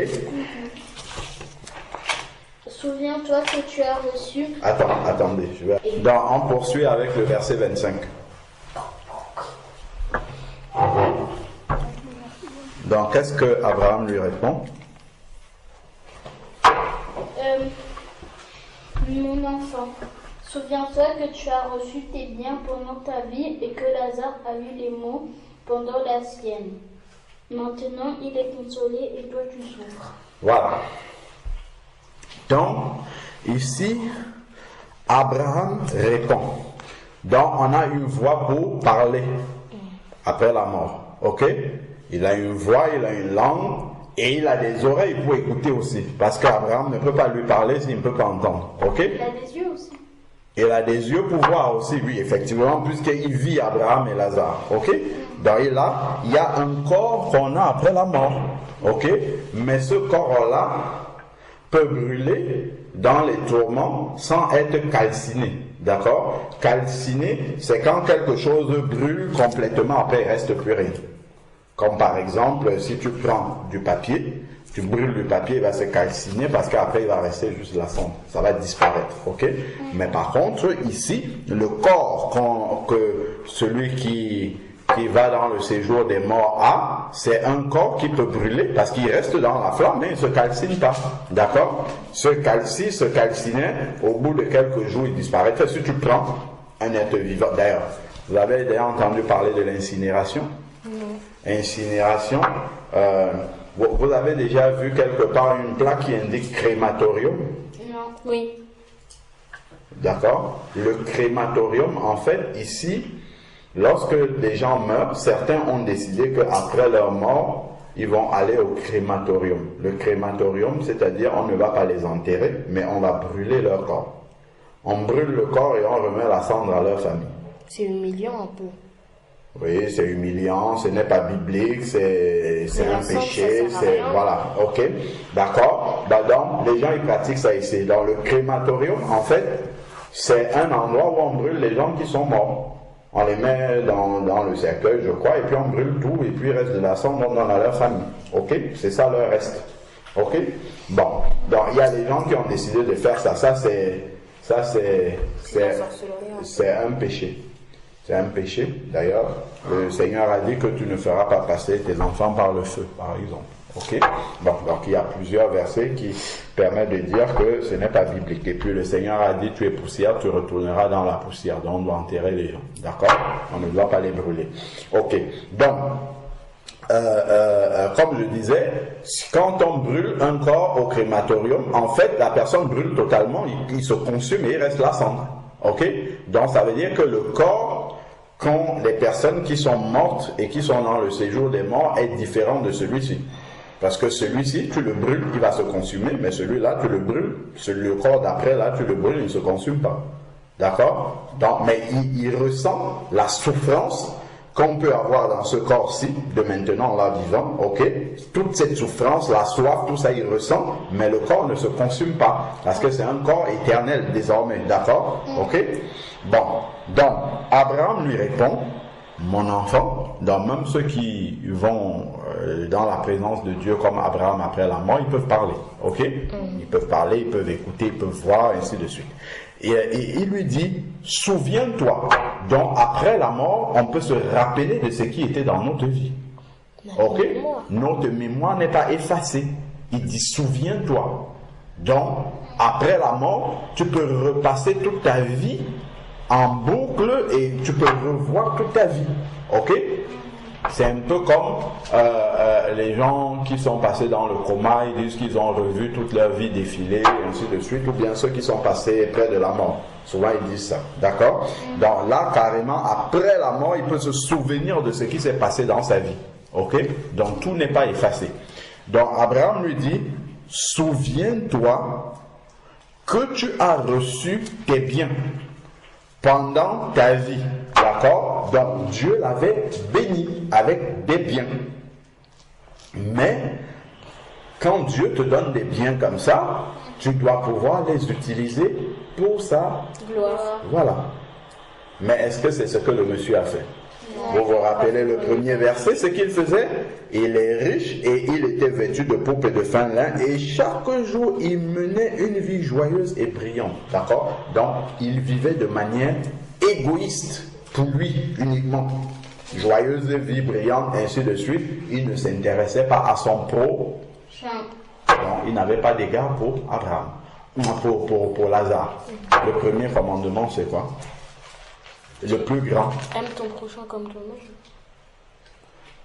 Souviens-toi que tu as reçu. Attendez. Donc on poursuit avec le verset 25. Donc qu'est-ce que Abraham lui répond? Mon enfant, souviens-toi que tu as reçu tes biens pendant ta vie et que Lazare a eu les maux pendant la sienne. Maintenant, il est consolé et toi tu souffres. Voilà. Donc, ici, Abraham répond. Donc, on a une voix pour parler après la mort. Ok? Il a une voix, il a une langue. Et il a des oreilles pour écouter aussi. Parce qu'Abraham ne peut pas lui parler s'il ne peut pas entendre. Ok? Il a des yeux aussi. Il a des yeux pour voir aussi, oui, effectivement, puisqu'il vit Abraham et Lazare. Ok? Donc il y a un corps qu'on a après la mort. Ok? Mais ce corps-là peut brûler dans les tourments sans être calciné. D'accord? Calciné, c'est quand quelque chose brûle complètement, après il ne reste plus rien. Comme par exemple, si tu prends du papier, tu brûles le papier, il va se calciner parce qu'après il va rester juste la cendre. Ça va disparaître, ok? Mais par contre, ici, le corps que celui qui va dans le séjour des morts a, c'est un corps qui peut brûler parce qu'il reste dans la flamme, mais il ne se calcine pas. D'accord? Se calcinait, au bout de quelques jours, il disparaîtrait. Si tu prends un être vivant, d'ailleurs, vous avez déjà entendu parler de l'incinération? Incinération. Vous avez déjà vu quelque part une plaque qui indique crématorium? Non. Oui. D'accord? Le crématorium, en fait, ici, lorsque les gens meurent, certains ont décidé qu'après leur mort, ils vont aller au crématorium. Le crématorium, c'est-à-dire on ne va pas les enterrer, mais on va brûler leur corps. On brûle le corps et on remet la cendre à leur famille. C'est humiliant un peu. Oui, c'est humiliant, ce n'est pas biblique, c'est un péché, voilà, ok, d'accord. Donc, les gens ils pratiquent ça ici. Dans le crématorium, en fait, c'est un endroit où on brûle les gens qui sont morts. On les met dans le cercueil, je crois, et puis on brûle tout, et puis il reste de la cendre, on donne à leur famille. Ok, c'est ça leur reste. Ok, bon, donc il y a des gens qui ont décidé de faire ça. Ça c'est un péché. C'est un péché. D'ailleurs, le Seigneur a dit que tu ne feras pas passer tes enfants par le feu, par exemple. Ok? Bon, donc il y a plusieurs versets qui permettent de dire que ce n'est pas biblique. Et puis le Seigneur a dit, tu es poussière, tu retourneras dans la poussière. Donc on doit enterrer les gens. D'accord? On ne doit pas les brûler. Ok. Donc, comme je disais, quand on brûle un corps au crématorium, en fait, la personne brûle totalement, il se consume et il reste la cendre. Ok? Donc ça veut dire que le corps qu'ont les personnes qui sont mortes et qui sont dans le séjour des morts est différent de celui-ci. Parce que celui-ci, tu le brûles, il va se consumer, mais celui-là, tu le brûles. Le corps d'après, là, tu le brûles, il ne se consume pas. D'accord? Donc, mais il ressent la souffrance qu'on peut avoir dans ce corps-ci, de maintenant là vivant, ok, toute cette souffrance, la soif, tout ça il ressent, mais le corps ne se consume pas, parce que c'est un corps éternel désormais, d'accord, ok. Bon, donc Abraham lui répond, mon enfant, donc même ceux qui vont dans la présence de Dieu comme Abraham après la mort, ils peuvent parler, ok, ils peuvent parler, ils peuvent écouter, ils peuvent voir, ainsi de suite. Et il lui dit, souviens-toi. Donc après la mort, on peut se rappeler de ce qui était dans notre vie. Ok? Notre mémoire n'est pas effacée. Il dit, souviens-toi. Donc, après la mort, tu peux repasser toute ta vie en boucle et tu peux revoir toute ta vie. Ok? C'est un peu comme les gens qui sont passés dans le coma, ils disent qu'ils ont revu toute leur vie défiler, et ainsi de suite, ou bien ceux qui sont passés près de la mort. Souvent ils disent ça, d'accord? Donc là, carrément, après la mort, il peut se souvenir de ce qui s'est passé dans sa vie. Ok? Donc tout n'est pas effacé. Donc Abraham lui dit, souviens-toi que tu as reçu tes biens pendant ta vie. D'accord? Donc Dieu l'avait béni avec des biens. Mais quand Dieu te donne des biens comme ça, tu dois pouvoir les utiliser pour sa gloire. Voilà. Mais est-ce que c'est ce que le monsieur a fait? Vous vous rappelez le premier verset, ce qu'il faisait? Il est riche et il était vêtu de pourpre et de fin lin et chaque jour il menait une vie joyeuse et brillante. D'accord? Donc il vivait de manière égoïste pour lui uniquement. Joyeuse vie brillante, ainsi de suite. Il ne s'intéressait pas à son prochain. Donc il n'avait pas d'égard pour Abraham. Pour Lazare. Le premier commandement c'est quoi? Le plus grand. Aime ton prochain comme toi-même.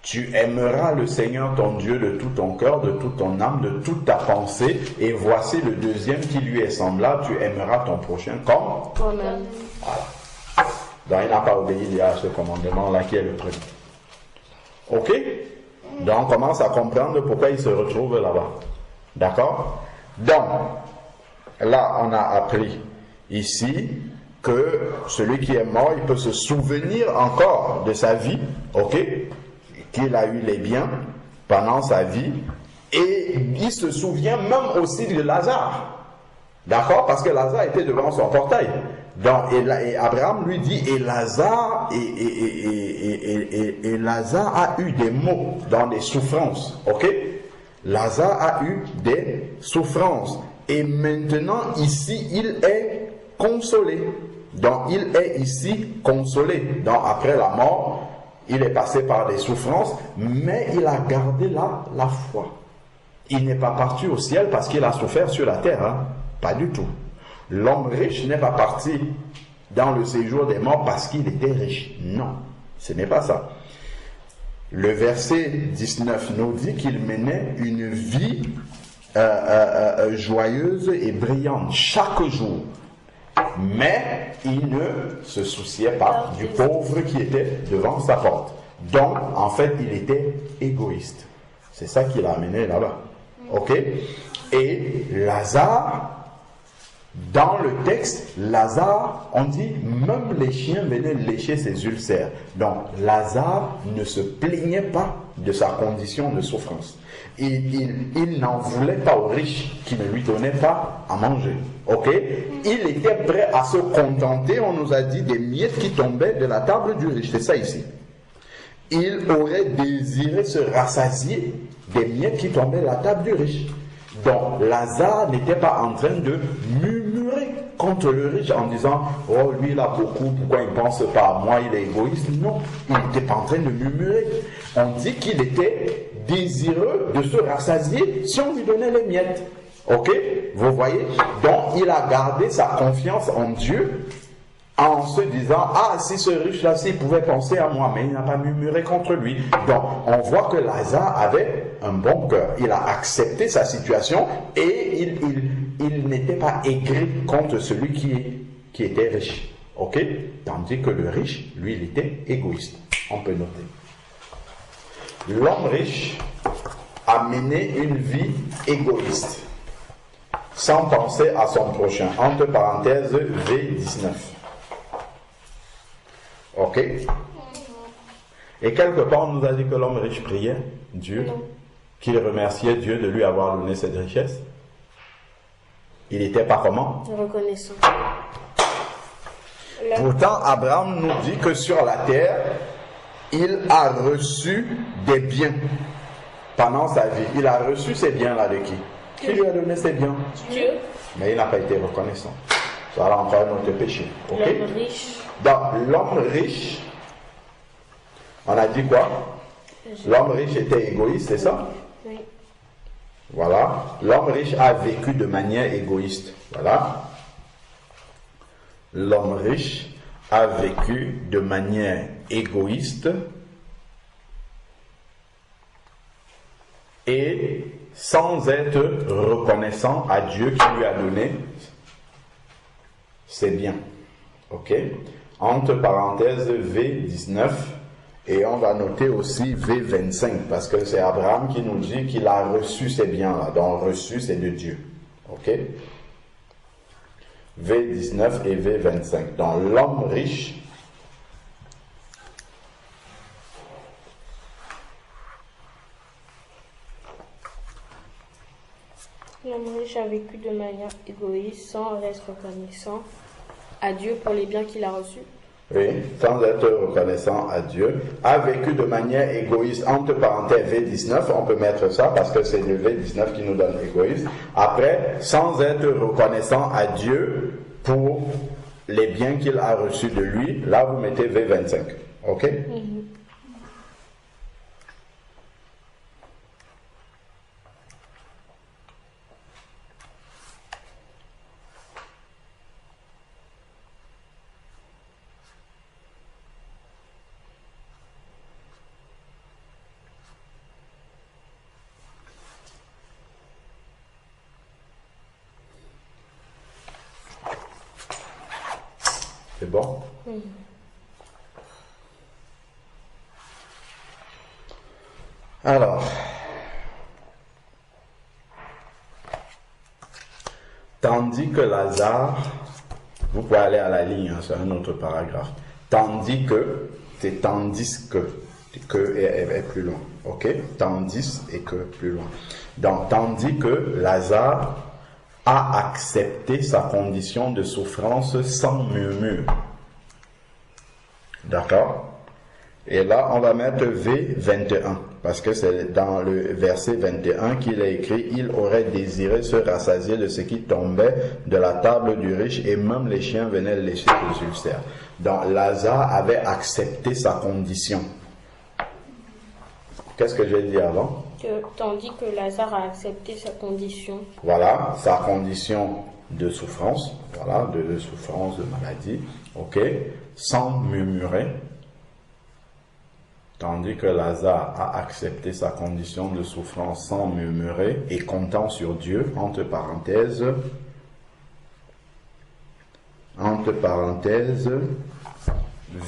Tu aimeras le Seigneur ton Dieu de tout ton cœur, de toute ton âme, de toute ta pensée. Et voici le deuxième qui lui est semblable. Tu aimeras ton prochain comme toi-même. Voilà. Donc il n'a pas obéi à ce commandement-là qui est le premier. Ok? Donc on commence à comprendre pourquoi il se retrouve là-bas. D'accord? Donc, là on a appris ici que celui qui est mort, il peut se souvenir encore de sa vie, ok, qu'il a eu les biens pendant sa vie, et il se souvient même aussi de Lazare, d'accord, parce que Lazare était devant son portail. Donc, et Abraham lui dit, et Lazare, et Lazare a eu des maux, dans des souffrances, ok, Lazare a eu des souffrances, et maintenant ici il est consolé. Donc il est ici consolé. Donc après la mort, il est passé par des souffrances, mais il a gardé la foi. Il n'est pas parti au ciel parce qu'il a souffert sur la terre. Hein? Pas du tout. L'homme riche n'est pas parti dans le séjour des morts parce qu'il était riche. Non, ce n'est pas ça. Le verset 19 nous dit qu'il menait une vie joyeuse et brillante chaque jour. Mais il ne se souciait pas du pauvre qui était devant sa porte. Donc, en fait, il était égoïste. C'est ça qui l'a amené là-bas. Ok? Et Lazare, dans le texte, Lazare, on dit, même les chiens venaient lécher ses ulcères. Donc, Lazare ne se plaignait pas de sa condition de souffrance. Il n'en voulait pas aux riches qui ne lui donnaient pas à manger. Ok? Il était prêt à se contenter, on nous a dit, des miettes qui tombaient de la table du riche. C'est ça ici. Il aurait désiré se rassasier des miettes qui tombaient de la table du riche. Donc Lazare n'était pas en train de murmurer contre le riche en disant « Oh, lui il a beaucoup, pourquoi il ne pense pas à moi, il est égoïste ?» Non, il n'était pas en train de murmurer. On dit qu'il était désireux de se rassasier si on lui donnait les miettes. Ok? Vous voyez? Donc il a gardé sa confiance en Dieu en se disant, ah, si ce riche-là, s'il pouvait penser à moi, mais il n'a pas murmuré contre lui. Donc, on voit que Lazare avait un bon cœur. Il a accepté sa situation et il n'était pas aigri contre celui qui était riche. Ok? Tandis que le riche, lui, il était égoïste. On peut noter. L'homme riche a mené une vie égoïste, sans penser à son prochain. Entre parenthèses, V19. Ok? Et quelque part, on nous a dit que l'homme riche priait Dieu, Non. qu'il remerciait Dieu de lui avoir donné cette richesse. Il n'était pas comment? Reconnaissant. Pourtant, Abraham nous dit que sur la terre, il a reçu des biens pendant sa vie. Il a reçu ces biens-là de qui? Qui lui a donné ces biens? Dieu. Mais il n'a pas été reconnaissant. Voilà encore un autre péché. Ok? L'homme riche. Donc, l'homme riche, on a dit quoi? L'homme riche était égoïste, c'est ça? Oui. Voilà. L'homme riche a vécu de manière égoïste. Voilà. L'homme riche a vécu de manière égoïste et sans être reconnaissant à Dieu qui lui a donné ses biens. Ok? Entre parenthèses V19 et on va noter aussi V25 parce que c'est Abraham qui nous dit qu'il a reçu ces biens-là. Donc reçu c'est de Dieu. Ok? V19 et V25. Donc l'homme riche L'homme riche a vécu de manière égoïste, sans être reconnaissant à Dieu pour les biens qu'il a reçus. oui, sans être reconnaissant à Dieu, a vécu de manière égoïste, entre parenthèses V19, on peut mettre ça parce que c'est le V19 qui nous donne égoïste. Après, sans être reconnaissant à Dieu pour les biens qu'il a reçus de lui, là vous mettez V25. Ok? C'est bon? Alors, tandis que Lazare, vous pouvez aller à la ligne, hein, c'est un autre paragraphe. Tandis que, c'est tandis que est plus loin, ok? Tandis et que plus loin. Donc, tandis que Lazare a accepté sa condition de souffrance sans murmure. D'accord? Et là, on va mettre V21, parce que c'est dans le verset 21 qu'il a écrit « Il aurait désiré se rassasier de ce qui tombait de la table du riche, et même les chiens venaient lécher ses ulcères. » Donc, Lazare avait accepté sa condition. Qu'est-ce que j'ai dit avant? Tandis que Lazare a accepté sa condition. Voilà, sa condition de souffrance, voilà, de souffrance, de maladie, ok, sans murmurer. Tandis que Lazare a accepté sa condition de souffrance sans murmurer et comptant sur Dieu, entre parenthèses,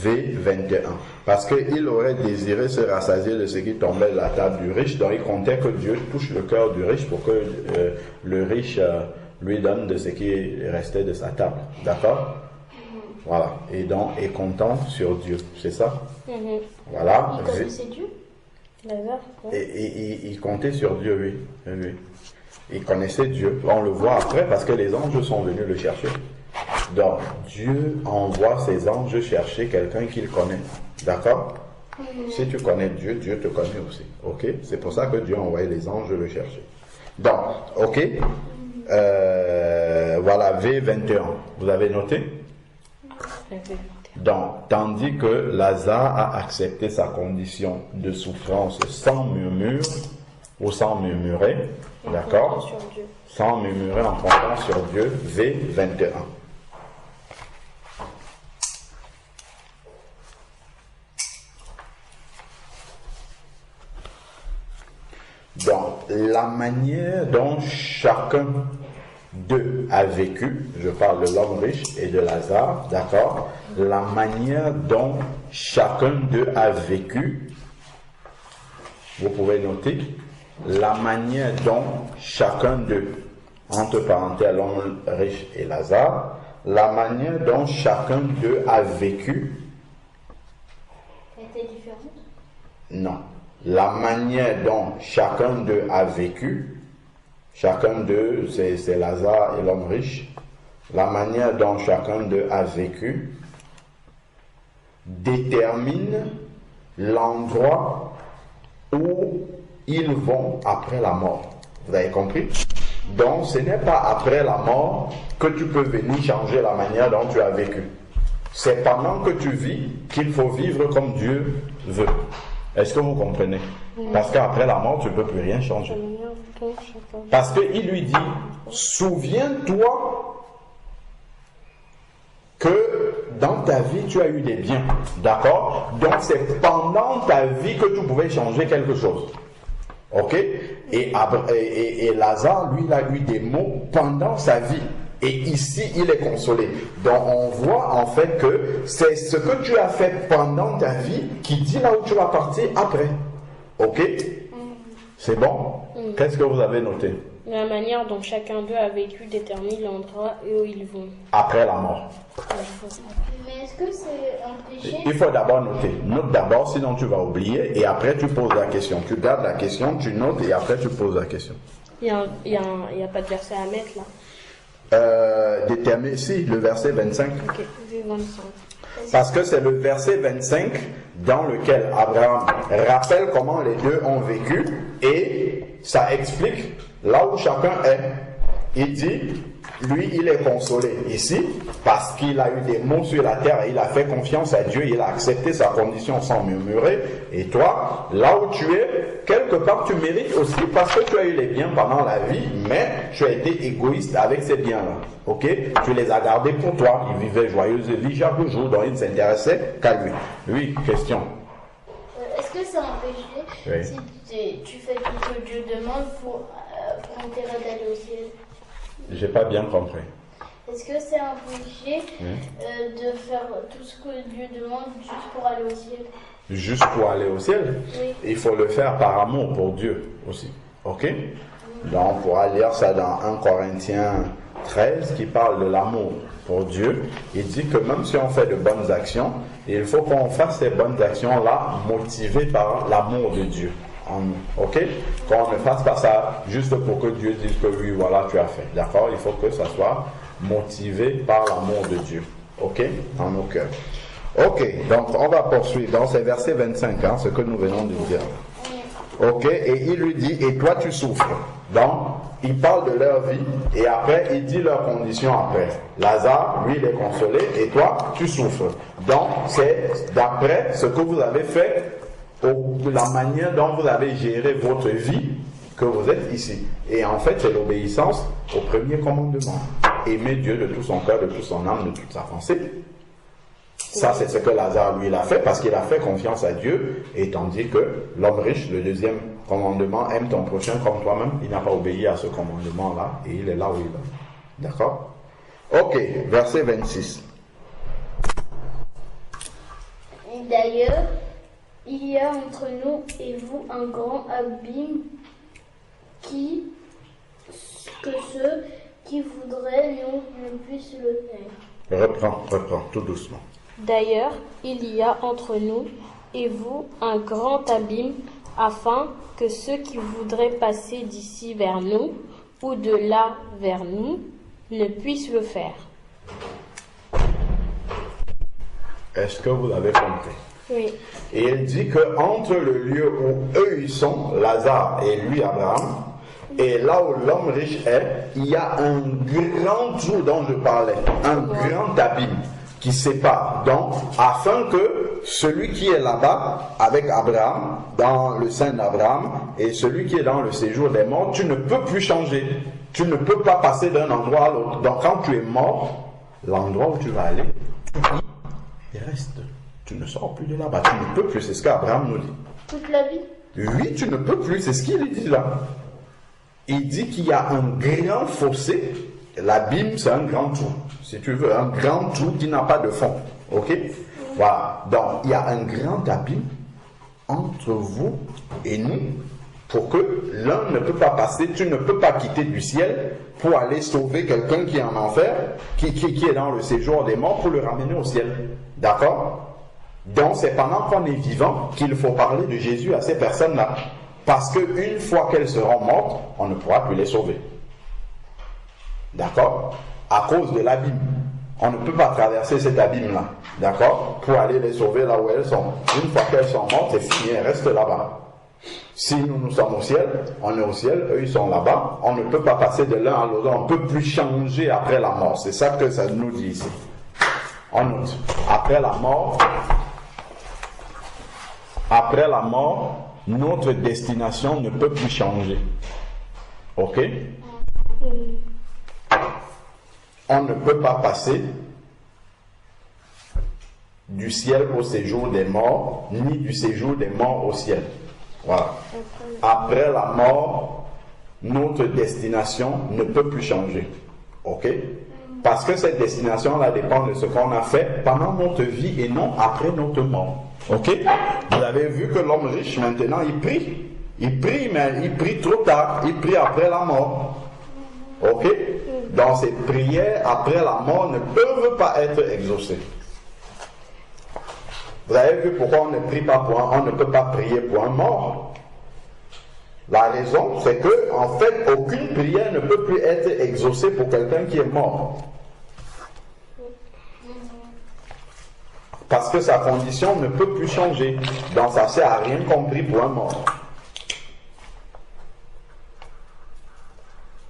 V21. Parce qu'il aurait désiré se rassasier de ce qui tombait de la table du riche, donc il comptait que Dieu touche le cœur du riche pour que le riche lui donne de ce qui restait de sa table. D'accord? Voilà. Et donc, et comptant sur Dieu. C'est ça? Voilà. Il connaissait Dieu? Lazare, ouais. Et il comptait sur Dieu, oui. Oui. Il connaissait Dieu. On le voit après parce que les anges sont venus le chercher. Donc, Dieu envoie ses anges chercher quelqu'un qu'il connaît. D'accord? Si tu connais Dieu, Dieu te connaît aussi. Ok? C'est pour ça que Dieu a envoyé les anges le chercher. Donc, ok? Voilà, V21. Vous avez noté? Donc, tandis que Lazare a accepté sa condition de souffrance sans murmure ou sans murmurer, d'accord? Sans murmurer en comptant sur Dieu, V21. Donc, la manière dont chacun d'eux a vécu, je parle de l'homme riche et de Lazare, d'accord? La manière dont chacun d'eux a vécu, vous pouvez noter, la manière dont chacun d'eux, entre parenthèses l'homme riche et Lazare, la manière dont chacun d'eux a vécu Elle était différente? Non. La manière dont chacun d'eux a vécu, chacun d'eux, c'est Lazare et l'homme riche, la manière dont chacun d'eux a vécu détermine l'endroit où ils vont après la mort. Vous avez compris? Donc ce n'est pas après la mort que tu peux venir changer la manière dont tu as vécu. C'est pendant que tu vis qu'il faut vivre comme Dieu veut. Est-ce que vous comprenez? Parce qu'après la mort, tu ne peux plus rien changer. Parce qu'il lui dit, souviens-toi que dans ta vie, tu as eu des biens. D'accord? Donc c'est pendant ta vie que tu pouvais changer quelque chose. Ok? Et Lazare, lui, il a eu des maux pendant sa vie. Et ici, il est consolé. Donc on voit en fait que c'est ce que tu as fait pendant ta vie qui dit là où tu vas partir après. Ok? C'est bon? Qu'est-ce que vous avez noté? La manière dont chacun d'eux a vécu détermine l'endroit où ils vont. Après la mort. Mais est-ce que c'est un péché? Il faut d'abord noter. Note d'abord, sinon tu vas oublier. Et après tu poses la question. Tu gardes la question, tu notes et après tu poses la question. Il n'y a pas de verset à mettre là. Déterminer, si, le verset 25. Ok, 25. Parce que c'est le verset 25 dans lequel Abraham rappelle comment les deux ont vécu et ça explique là où chacun est. Il dit, lui, il est consolé ici parce qu'il a eu des maux sur la terre et il a fait confiance à Dieu, il a accepté sa condition sans murmurer. Et toi, là où tu es, quelque part, tu mérites aussi parce que tu as eu les biens pendant la vie, mais tu as été égoïste avec ces biens-là. Ok? Tu les as gardés pour toi. Il vivait joyeuse vie chaque jour, donc il ne s'intéressait qu'à lui. Oui, question. Est-ce que c'est un péché si tu fais tout ce que Dieu demande pour intérêt d'aller au ciel? J'ai pas bien compris. Est-ce que c'est un péché de faire tout ce que Dieu demande juste pour aller au ciel? Juste pour aller au ciel? Oui. Il faut le faire par amour pour Dieu aussi. Ok? Donc on pourra lire ça dans 1 Corinthiens 13 qui parle de l'amour pour Dieu. Il dit que même si on fait de bonnes actions, il faut qu'on fasse ces bonnes actions-là motivées par l'amour de Dieu en nous. Ok? Qu'on ne fasse pas ça juste pour que Dieu dise que oui, voilà, tu as fait. D'accord? Il faut que ça soit motivé par l'amour de Dieu. Ok? Dans nos cœurs. Ok, donc on va poursuivre dans ces versets 25, ce que nous venons de dire. Ok, et il lui dit, et toi tu souffres. Donc, il parle de leur vie, et après, il dit leurs conditions après. Lazare, lui, il est consolé, et toi, tu souffres. Donc, c'est d'après ce que vous avez fait, la manière dont vous avez géré votre vie, que vous êtes ici. Et en fait, c'est l'obéissance au premier commandement. Aimer Dieu de tout son cœur, de toute son âme, de toute sa pensée. Ça, c'est ce que Lazare, lui, il a fait parce qu'il a fait confiance à Dieu, et tandis que l'homme riche, le deuxième commandement, aime ton prochain comme toi-même, il n'a pas obéi à ce commandement-là, et il est là où il est. D'accord? Ok, verset 26. D'ailleurs, il y a entre nous et vous un grand abîme que ceux qui voudraient nous ne puissent le faire. Reprends, tout doucement. D'ailleurs, il y a entre nous et vous un grand abîme, afin que ceux qui voudraient passer d'ici vers nous, ou de là vers nous, ne puissent le faire. Est-ce que vous avez compris? Oui. Et il dit que entre le lieu où eux ils sont, Lazare et lui, Abraham, et là où l'homme riche est, il y a un grand trou dont je parlais, un grand abîme qui sépare. Donc, afin que celui qui est là-bas avec Abraham, dans le sein d'Abraham, et celui qui est dans le séjour des morts, tu ne peux plus changer. Tu ne peux pas passer d'un endroit à l'autre. Donc, quand tu es mort, l'endroit où tu vas aller, il reste. Tu ne sors plus de là-bas. Tu ne peux plus. C'est ce qu'Abraham nous dit. Toute la vie? Oui, tu ne peux plus. C'est ce qu'il dit là. Il dit qu'il y a un grand fossé. L'abîme, c'est un grand trou. Si tu veux, un grand trou qui n'a pas de fond. Ok? Voilà. Donc, il y a un grand abîme entre vous et nous pour que l'un ne peut pas passer. Tu ne peux pas quitter du ciel pour aller sauver quelqu'un qui est en enfer, qui est dans le séjour des morts pour le ramener au ciel. D'accord? Donc c'est pendant qu'on est vivant qu'il faut parler de Jésus à ces personnes-là. Parce qu'une fois qu'elles seront mortes, on ne pourra plus les sauver. D'accord? À cause de l'abîme. On ne peut pas traverser cet abîme-là. D'accord? Pour aller les sauver là où elles sont. Une fois qu'elles sont mortes, c'est fini, elles restent là-bas. Si nous sommes au ciel, on est au ciel, eux ils sont là-bas. On ne peut pas passer de l'un à l'autre. On ne peut plus changer après la mort. C'est ça que ça nous dit ici. On note. Après la mort, notre destination ne peut plus changer. Ok? On ne peut pas passer du ciel au séjour des morts, ni du séjour des morts au ciel. Voilà. Après la mort, notre destination ne peut plus changer. Ok? Parce que cette destination-là dépend de ce qu'on a fait pendant notre vie et non après notre mort. Ok? Vous avez vu que l'homme riche, maintenant, il prie. Il prie, mais il prie trop tard. Il prie après la mort. Ok? Donc ces prières après la mort ne peuvent pas être exaucées. Vous avez vu pourquoi on ne prie pas on ne peut pas prier pour un mort. La raison, c'est que, en fait, aucune prière ne peut plus être exaucée pour quelqu'un qui est mort. Parce que sa condition ne peut plus changer. Donc ça ne sert à rien qu'on prie pour un mort.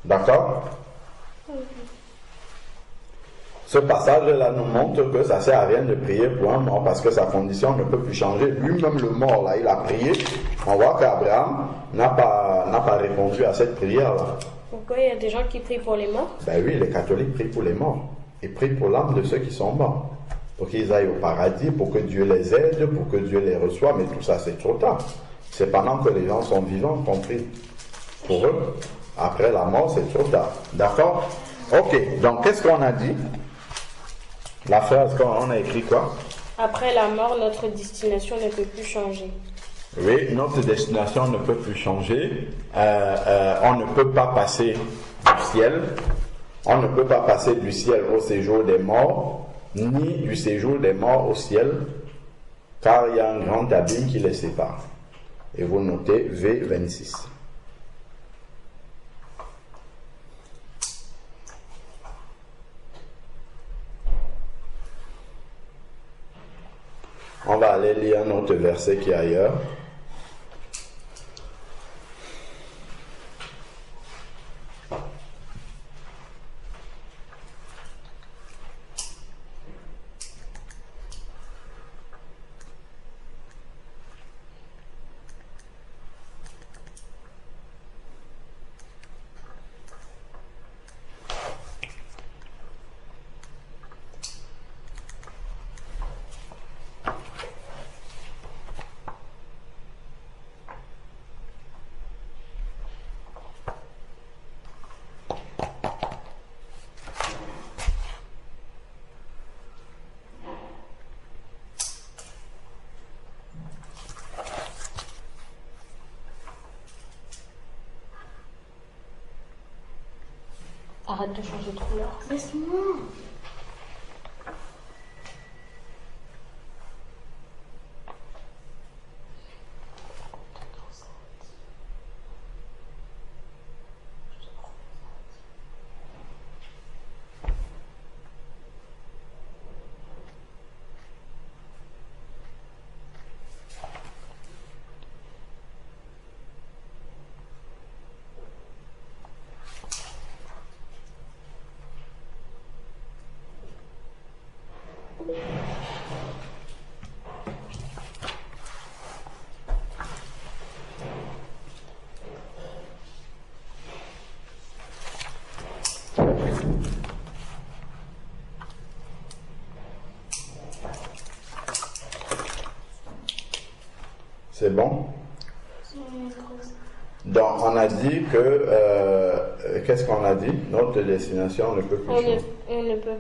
D'accord? Ce passage-là nous montre que ça ne sert à rien de prier pour un mort parce que sa condition ne peut plus changer. Lui-même, le mort, là, il a prié. On voit qu'Abraham n'a pas répondu à cette prière-là. Pourquoi il y a des gens qui prient pour les morts? Ben oui, les catholiques prient pour les morts. Ils prient pour l'âme de ceux qui sont morts. Pour qu'ils aillent au paradis, pour que Dieu les aide, pour que Dieu les reçoive. Mais tout ça, c'est trop tard. C'est pendant que les gens sont vivants qu'on prie pour eux. Après la mort, c'est trop tard. D'accord? Ok, donc qu'est-ce qu'on a dit? La phrase qu'on a écrit quoi? Après la mort, notre destination ne peut plus changer. Oui, notre destination ne peut plus changer. On ne peut pas passer du ciel. On ne peut pas passer du ciel au séjour des morts, ni du séjour des morts au ciel, car il y a un grand abîme qui les sépare. Et vous notez V26. On va aller lire un autre verset qui est ailleurs. Arrête de changer de couleur. Laisse-moi. C'est bon? Donc, on a dit que... qu'est-ce qu'on a dit? Notre destination ne peut plus changer. On ne peut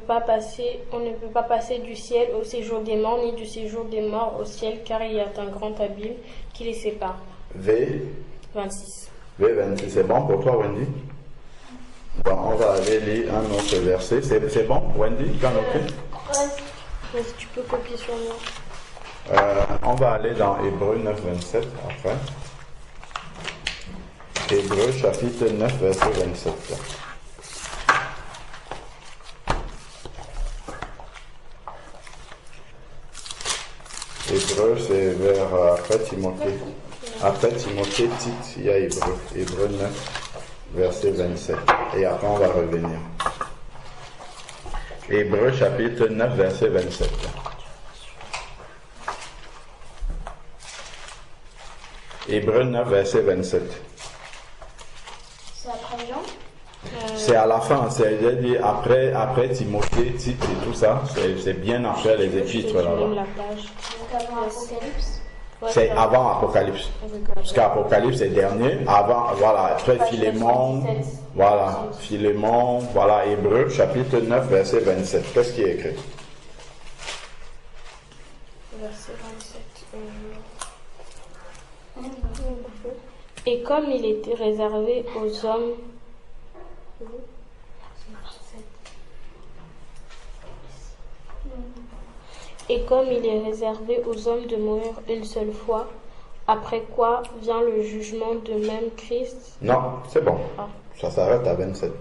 pas passer du ciel au séjour des morts, ni du séjour des morts au ciel, car il y a un grand abîme qui les sépare. V26, c'est bon pour toi, Wendy? Bon, on va aller lire un autre verset. C'est bon, Wendy? Tu as noté? Vas-y, tu peux copier sur moi. On va aller dans Hébreux 9, 27 après. Hébreux chapitre 9, verset 27. Hébreux, c'est vers après Timothée. Après Timothée, Tite, il y a Hébreux. Hébreux 9, verset 27. Et après, on va revenir. Hébreux chapitre 9, verset 27. Hébreux 9, verset 27. C'est après Jean? C'est à la fin, c'est-à-dire après Timothée, Tite et tout ça, c'est bien après les épîtres là-bas. la page. Donc avant Apocalypse? C'est avant Apocalypse. Parce qu'Apocalypse est dernier, avant, voilà, après Philémon, voilà, Philémon, voilà, Hébreux, chapitre 9, verset 27. Qu'est-ce qui est écrit? Verset 27. Et comme il était réservé aux hommes. Et comme il est réservé aux hommes de mourir une seule fois, après quoi vient le jugement de même Christ. Non, c'est bon. Ça s'arrête à 27.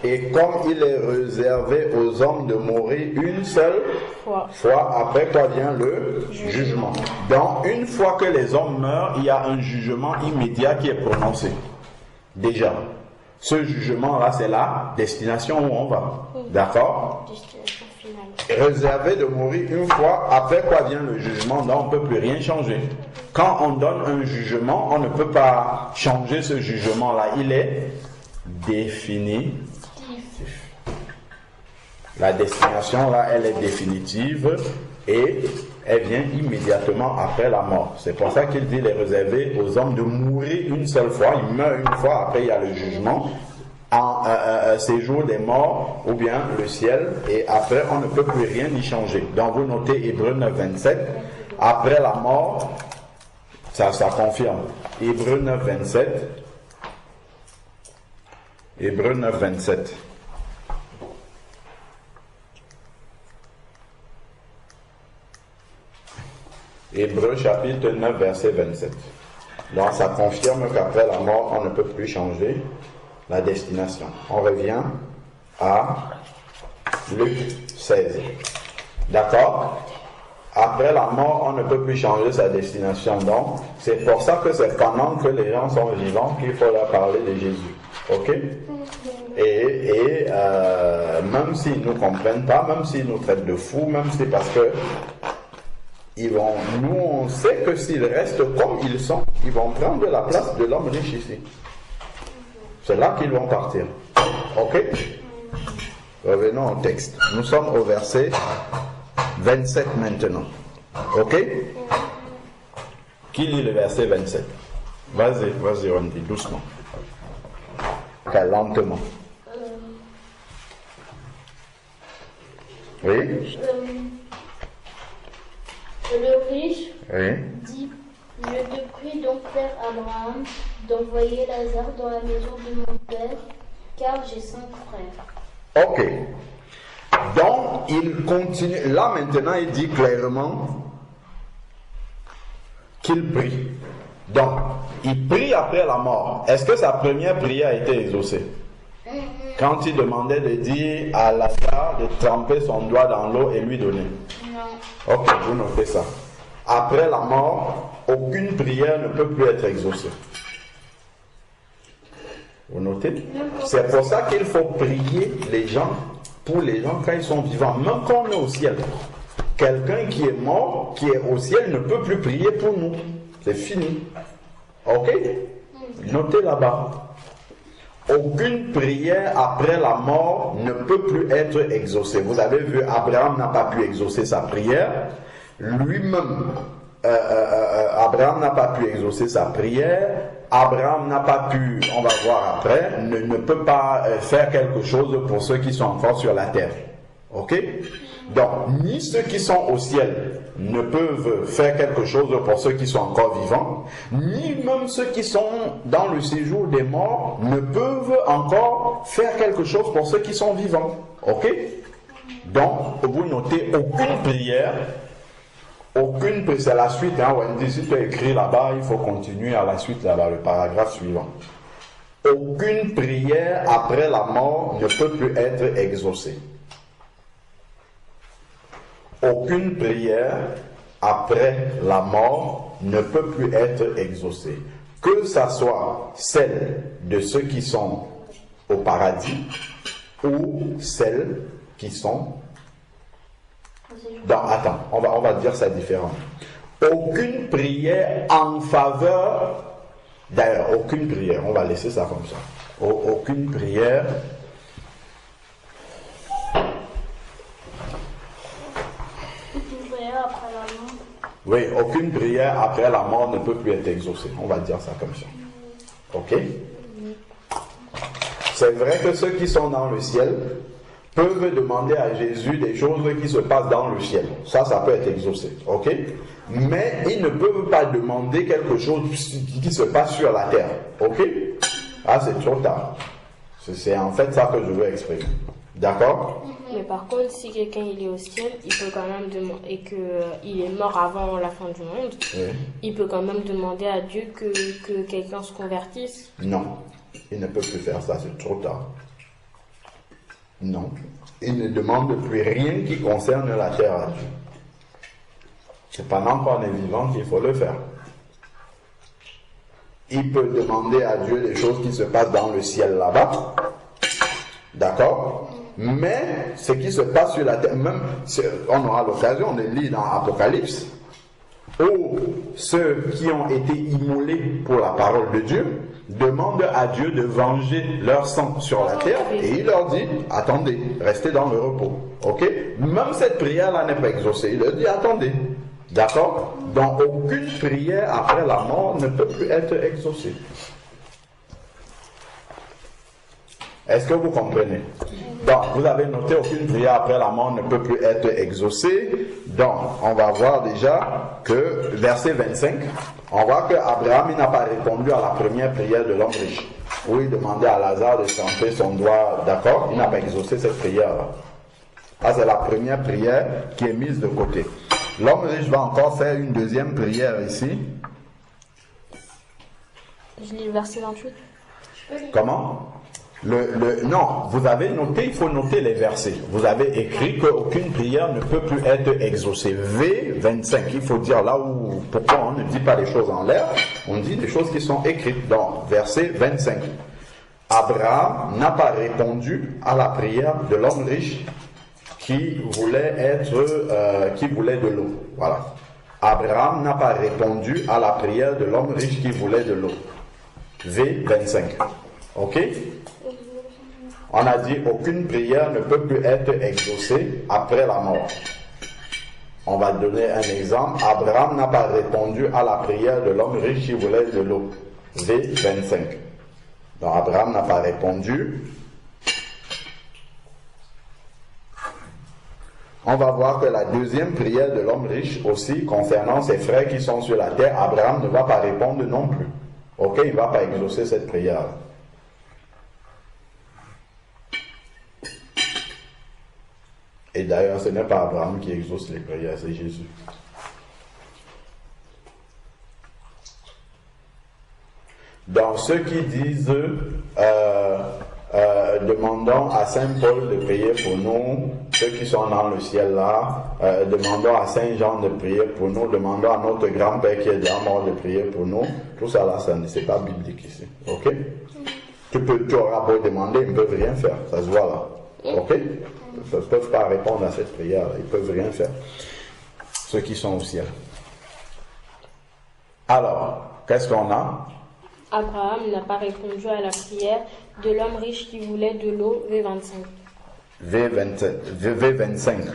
Et comme il est réservé aux hommes de mourir une seule fois, après quoi vient le jugement. Donc, une fois que les hommes meurent, il y a un jugement immédiat qui est prononcé. Déjà. Ce jugement-là, c'est la destination où on va. D'accord? Destination finale. Réservé de mourir une fois, après quoi vient le jugement, donc on ne peut plus rien changer. Quand on donne un jugement, on ne peut pas changer ce jugement-là. Il est définitif. La destination, là, elle est définitive et elle vient immédiatement après la mort. C'est pour ça qu'il dit il est réservé aux hommes de mourir une seule fois. Il meurt une fois, après il y a le jugement, en séjour des morts ou bien le ciel, et après on ne peut plus rien y changer. Donc vous notez Hébreux 9, 27. Après la mort, ça confirme. Hébreux 9, 27. Hébreux 9, 27. Hébreux chapitre 9, verset 27. Donc ça confirme qu'après la mort, on ne peut plus changer la destination. On revient à Luc 16. D'accord? Après la mort, on ne peut plus changer sa destination. Donc, c'est pour ça que c'est pendant que les gens sont vivants qu'il faut leur parler de Jésus. Ok? Et même s'ils ne nous comprennent pas, même s'ils nous traitent de fous, même si c'est parce que nous on sait que s'ils restent comme ils sont, ils vont prendre la place de l'homme riche ici. C'est là qu'ils vont partir. Ok? Revenons au texte. Nous sommes au verset 27 maintenant. Ok? Qui lit le verset 27? Vas-y, Randy, doucement. Lentement. Oui? Le riche Oui? dit, je te prie donc, Père Abraham, d'envoyer Lazare dans la maison de mon père, car j'ai 5 frères. Ok. Donc, il continue. Là, maintenant, il dit clairement qu'il prie. Donc, il prie après la mort. Est-ce que sa première prière a été exaucée? Quand il demandait de dire à Lazare de tremper son doigt dans l'eau et lui donner. Non. Ok, vous notez ça. Après la mort, aucune prière ne peut plus être exaucée. Vous notez? C'est pour ça qu'il faut prier les gens, pour les gens quand ils sont vivants, même quand on est au ciel. Quelqu'un qui est mort, qui est au ciel, ne peut plus prier pour nous. C'est fini. Ok? Notez là-bas. Aucune prière après la mort ne peut plus être exaucée. Vous avez vu, Abraham n'a pas pu exaucer sa prière. Lui-même, Abraham n'a pas pu exaucer sa prière. Abraham n'a pas pu, on va voir après, ne peut pas faire quelque chose pour ceux qui sont encore sur la terre. Ok? Donc, ni ceux qui sont au ciel ne peuvent faire quelque chose pour ceux qui sont encore vivants, ni même ceux qui sont dans le séjour des morts ne peuvent encore faire quelque chose pour ceux qui sont vivants. Ok? Donc, vous notez aucune prière Aucune prière, c'est la suite, hein, Wendy, si tu as écrit là-bas, il faut continuer à la suite là-bas, le paragraphe suivant. Aucune prière après la mort ne peut plus être exaucée. Aucune prière après la mort ne peut plus être exaucée. Que ça soit celle de ceux qui sont au paradis ou celles qui sont dans... Attends, on va dire ça différemment. Aucune prière en faveur... D'ailleurs, aucune prière, on va laisser ça comme ça. Aucune prière... Oui, aucune prière après la mort ne peut plus être exaucée. On va dire ça comme ça. Ok? C'est vrai que ceux qui sont dans le ciel peuvent demander à Jésus des choses qui se passent dans le ciel. Ça peut être exaucé. Ok? Mais ils ne peuvent pas demander quelque chose qui se passe sur la terre. Ok? Ah, c'est trop tard. C'est en fait ça que je veux exprimer. D'accord? Mais par contre, si quelqu'un il est au ciel, il peut quand même demander, et qu'il est mort avant la fin du monde, oui. Il peut quand même demander à Dieu que quelqu'un se convertisse. Non, il ne peut plus faire ça, c'est trop tard. Non, il ne demande plus rien qui concerne la terre à Dieu. C'est pendant qu'on est vivant qu'il faut le faire. Il peut demander à Dieu des choses qui se passent dans le ciel là-bas. D'accord? Mais ce qui se passe sur la terre, même on aura l'occasion de lire dans Apocalypse, où ceux qui ont été immolés pour la parole de Dieu demandent à Dieu de venger leur sang sur la terre, et il leur dit, attendez, restez dans le repos. Ok? Même cette prière-là n'est pas exaucée. Il leur dit, attendez. D'accord? Donc aucune prière après la mort ne peut plus être exaucée. Est-ce que vous comprenez? Donc, vous avez noté aucune prière après la mort ne peut plus être exaucée. Donc, on va voir déjà que, verset 25, on voit qu'Abraham n'a pas répondu à la première prière de l'homme riche, où il demandait à Lazare de tremper son doigt, d'accord? Il n'a pas exaucé cette prière-là. Ça, c'est la première prière qui est mise de côté. L'homme riche va encore faire une deuxième prière ici. Je lis le verset 28. Comment? Non, vous avez noté, il faut noter les versets. Vous avez écrit qu'aucune prière ne peut plus être exaucée. V25, il faut dire là où, pourquoi on ne dit pas les choses en l'air, on dit des choses qui sont écrites. Donc, verset 25. Abraham n'a pas répondu à la prière de l'homme riche qui voulait de l'eau. Voilà. Abraham n'a pas répondu à la prière de l'homme riche qui voulait de l'eau. V25. Ok? On a dit aucune prière ne peut plus être exaucée après la mort. On va donner un exemple. Abraham n'a pas répondu à la prière de l'homme riche qui voulait de l'eau. V25. Donc Abraham n'a pas répondu. On va voir que la deuxième prière de l'homme riche aussi, concernant ses frères qui sont sur la terre, Abraham ne va pas répondre non plus. Ok, il ne va pas exaucer cette prière. Et d'ailleurs, ce n'est pas Abraham qui exauce les prières, c'est Jésus. Dans ceux qui disent demandons à Saint Paul de prier pour nous, ceux qui sont dans le ciel là, demandons à Saint Jean de prier pour nous, demandons à notre grand-père qui est déjà mort de prier pour nous, tout ça là, c'est pas biblique ici. Ok? Tu auras beau demander, ils ne peuvent rien faire, ça se voit là. Ok? Ils ne peuvent pas répondre à cette prière, ils ne peuvent rien faire. Ceux qui sont au ciel. Alors, qu'est-ce qu'on a? Abraham n'a pas répondu à la prière de l'homme riche qui voulait de l'eau, V25. V25.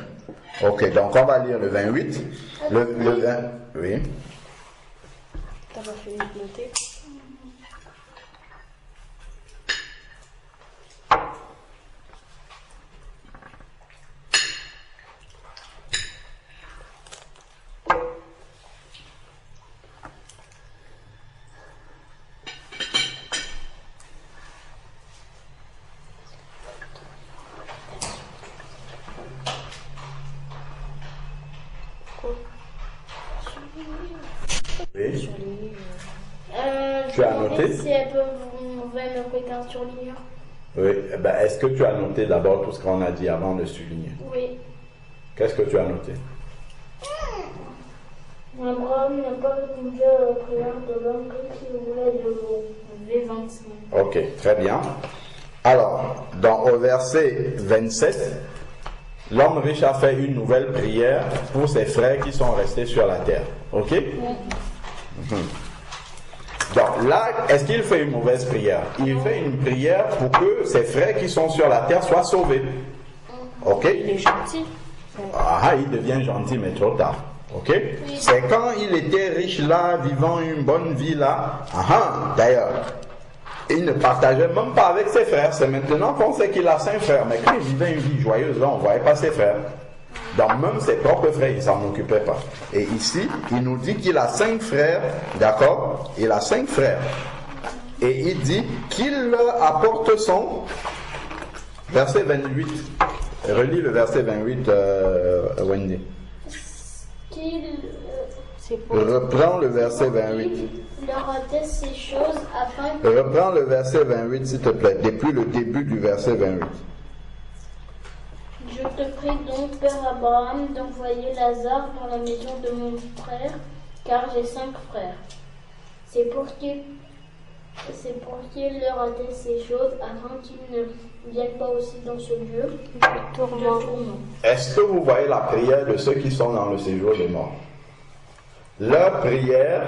Ok, donc on va lire le 28. Le 20. Oui. T'as pas fini de noter? Tu as noté? Si elles peuvent me prêter un surligneur. Oui. Est-ce que tu as noté d'abord tout ce qu'on a dit avant de souligner? Oui. Qu'est-ce que tu as noté? Abraham n'a pas répondu à la prière de l'homme qui voulait de V25. Ok, très bien. Alors, au verset 27, l'homme riche a fait une nouvelle prière pour ses frères qui sont restés sur la terre. Ok? Donc là, est-ce qu'il fait une mauvaise prière? Il fait une prière pour que ses frères qui sont sur la terre soient sauvés. Ok? Il est gentil. Il devient gentil, mais trop tard. Ok? C'est quand il était riche là, vivant une bonne vie là. D'ailleurs, il ne partageait même pas avec ses frères. C'est maintenant qu'on sait qu'il a 5 frères. Mais quand il vivait une vie joyeuse là, on ne voyait pas ses frères. Donc même ses propres frères, il ne s'en occupait pas. Et ici, il nous dit qu'il a 5 frères, d'accord? Il a 5 frères. Et il dit qu'il leur apporte son verset 28. Relis le verset 28, Wendy. Reprends le verset 28. Leur atteste ces choses afin que... Reprends le verset 28, s'il te plaît, depuis le début du verset 28. Je te prie donc, Père Abraham, d'envoyer Lazare dans la maison de mon frère, car j'ai 5 frères. C'est pour qu'il leur atteste ces choses, afin qu'ils ne viennent pas aussi dans ce lieu de tourment. Est-ce que vous voyez la prière de ceux qui sont dans le séjour des morts? Leur prière,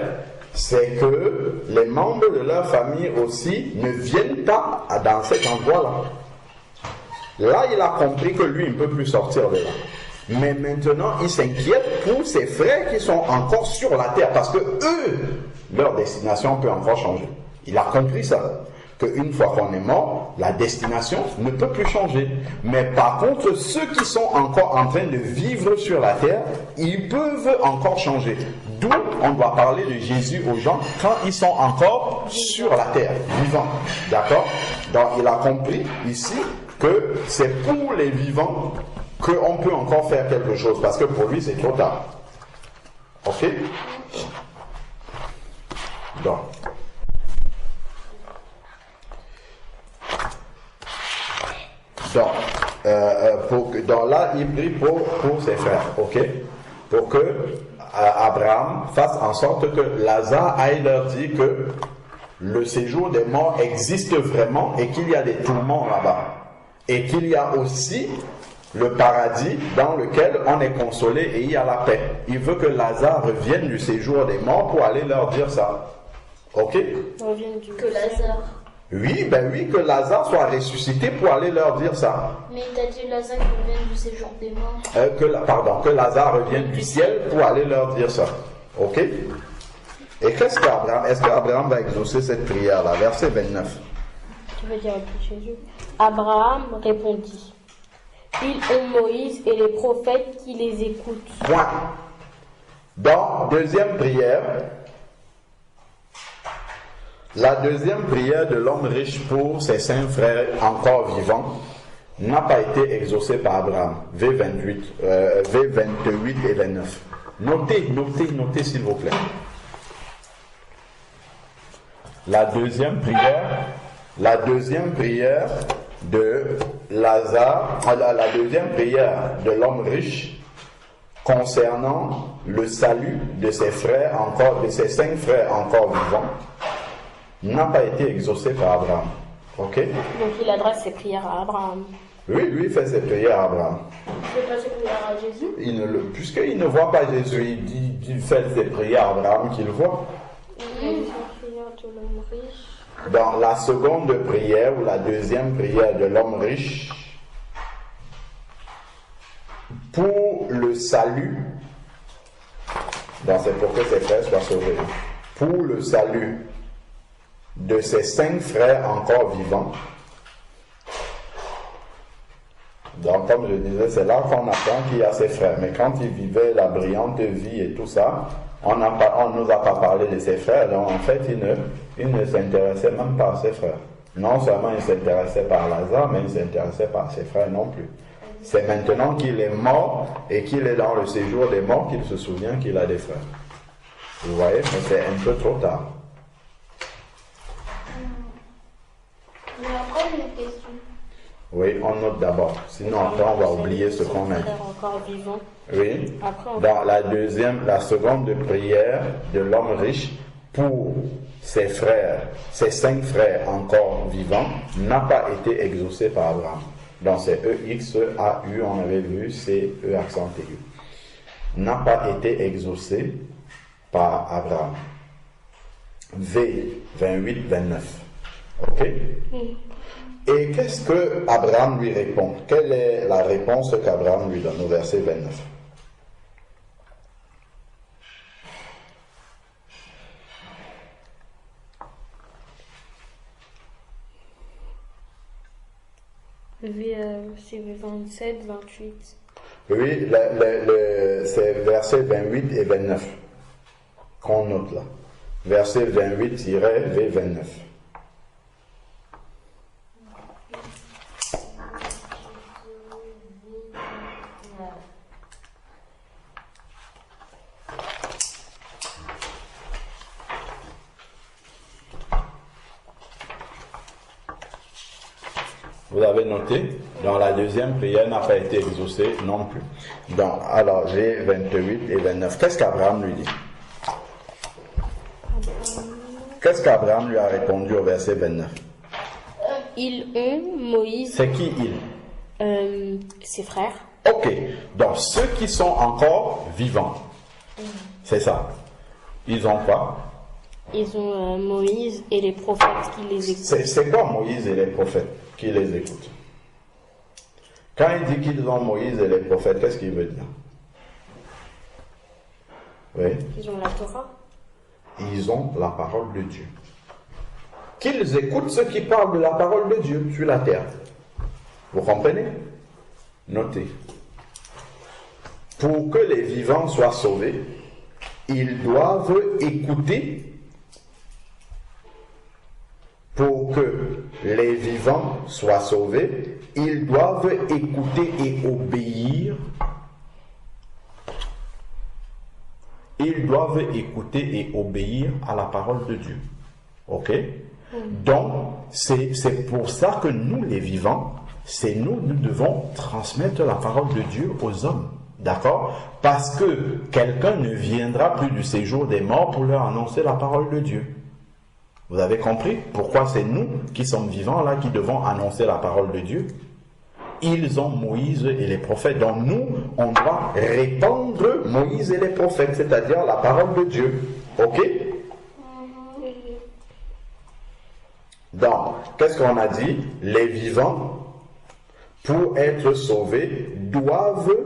c'est que les membres de leur famille aussi ne viennent pas dans cet endroit-là. Là, il a compris que lui, il ne peut plus sortir de là. Mais maintenant, il s'inquiète pour ses frères qui sont encore sur la terre, parce que eux, leur destination peut encore changer. Il a compris ça, qu'une fois qu'on est mort, la destination ne peut plus changer. Mais par contre, ceux qui sont encore en train de vivre sur la terre, ils peuvent encore changer. D'où on doit parler de Jésus aux gens quand ils sont encore sur la terre, vivants. D'accord? Donc il a compris ici que c'est pour les vivants qu'on peut encore faire quelque chose, parce que pour lui c'est trop tard. Ok? Donc. Donc là, il prie pour ses frères, ok? Pour que Abraham fasse en sorte que Lazare aille leur dire que le séjour des morts existe vraiment et qu'il y a des tourments là-bas. Et qu'il y a aussi le paradis dans lequel on est consolé et il y a la paix. Il veut que Lazare revienne du séjour des morts pour aller leur dire ça. Ok? Que Lazare. Oui, que Lazare soit ressuscité pour aller leur dire ça. Mais il t'a dit Lazare qui revient du séjour des morts. Que Lazare revienne du ciel pour aller leur dire ça. Ok? Et est-ce qu'Abraham va exaucer cette prière-là? Verset 29. Tu veux dire Jésus? Abraham répondit: ils ont Moïse et les prophètes qui les écoutent. Point. Donc, deuxième prière. La deuxième prière de l'homme riche pour ses 5 frères encore vivants n'a pas été exaucée par Abraham. V28 et 29. Notez s'il vous plaît. La deuxième prière de Lazare, la deuxième prière de l'homme riche concernant le salut de ses frères de ses 5 frères encore vivants, n'a pas été exaucé par Abraham. Ok? Donc il adresse ses prières à Abraham. Oui, lui il fait ses prières à Abraham. Il fait pas ses prières à Jésus? Puisqu'il ne voit pas Jésus, il fait ses prières à Abraham qu'il voit. Dans la seconde prière ou la deuxième prière de l'homme riche, pour le salut, c'est pour que ses frères soient sauvés, pour le salut de ses 5 frères encore vivants. Donc, comme je disais, c'est là qu'on apprend qu'il y a ses frères. Mais quand il vivait la brillante vie et tout ça, on ne nous a pas parlé de ses frères. Donc, en fait, il ne s'intéressait même pas à ses frères. Non seulement il s'intéressait par Lazare, mais il s'intéressait par ses frères non plus. C'est maintenant qu'il est mort et qu'il est dans le séjour des morts qu'il se souvient qu'il a des frères. Vous voyez, mais c'est un peu trop tard. Mais après, j'ai une question. Oui, on note d'abord. Sinon, après, on va oublier ce qu'on a dit. Frère encore vivant. Oui. Après, on Dans la seconde prière de l'homme riche pour ses frères, ses 5 frères encore vivants, n'a pas été exaucée par Abraham. Donc c'est E-X-A-U, on avait vu, c'est E accent aigu. N'a pas été exaucée par Abraham. V, 28, 29. Ok? Et qu'est-ce que Abraham lui répond? Quelle est la réponse qu'Abraham lui donne au verset 29? C'est 27, 28. Oui, c'est verset 28 et 29 qu'on note là. Verset 28-V29. Vous avez noté? Dans la deuxième prière n'a pas été exaucée non plus. Donc, alors j'ai 28 et 29. Qu'est-ce qu'Abraham lui dit? Qu'est-ce qu'Abraham lui a répondu au verset 29? Ils ont Moïse, C'est qui il? ses frères. Ok. Donc, ceux qui sont encore vivants. C'est ça. Ils ont quoi? Ils ont Moïse et les prophètes qui les écoutent. C'est quoi Moïse et les prophètes qui les écoutent? Quand il dit qu'ils ont Moïse et les prophètes, qu'est-ce qu'il veut dire? Oui. Ils ont la Torah. Ils ont la parole de Dieu. Qu'ils écoutent ceux qui parlent de la parole de Dieu sur la terre. Vous comprenez? Notez. Pour que les vivants soient sauvés, ils doivent écouter. Pour que les vivants soient sauvés, ils doivent écouter et obéir. Ils doivent écouter et obéir à la parole de Dieu. Ok? Donc, c'est pour ça que nous, les vivants, nous devons transmettre la parole de Dieu aux hommes. D'accord? Parce que quelqu'un ne viendra plus du séjour des morts pour leur annoncer la parole de Dieu. Vous avez compris pourquoi c'est nous qui sommes vivants là qui devons annoncer la parole de Dieu? Ils ont Moïse et les prophètes. Donc nous, on doit répandre Moïse et les prophètes, c'est-à-dire la parole de Dieu. Ok? Donc, qu'est-ce qu'on a dit? Les vivants, pour être sauvés, doivent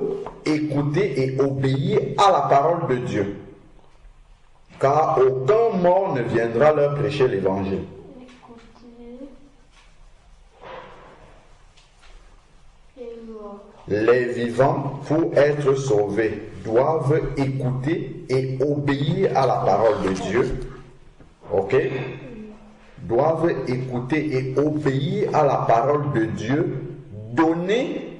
écouter et obéir à la parole de Dieu. Car aucun mort ne viendra leur prêcher l'évangile. Les vivants, pour être sauvés, doivent écouter et obéir à la parole de Dieu. Ok? Doivent écouter et obéir à la parole de Dieu donnée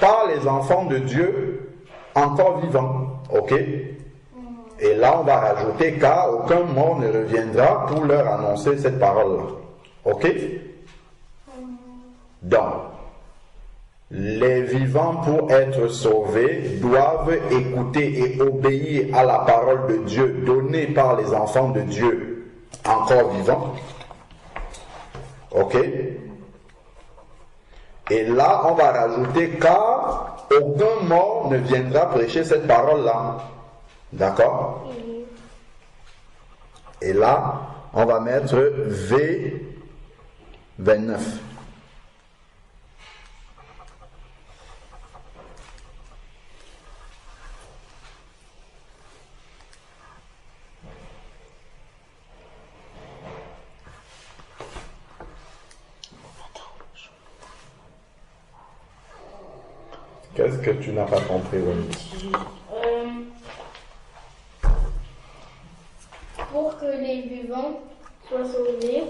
par les enfants de Dieu encore vivants. Ok? Et là, on va rajouter car aucun mort ne reviendra pour leur annoncer cette parole-là. Ok? Donc, les vivants pour être sauvés doivent écouter et obéir à la parole de Dieu donnée par les enfants de Dieu encore vivants. Ok? Et là, on va rajouter car aucun mort ne viendra prêcher cette parole-là. D'accord? Et là, on va mettre V29. Qu'est-ce que tu n'as pas compris, Wendy? Pour que les vivants soient sauvés,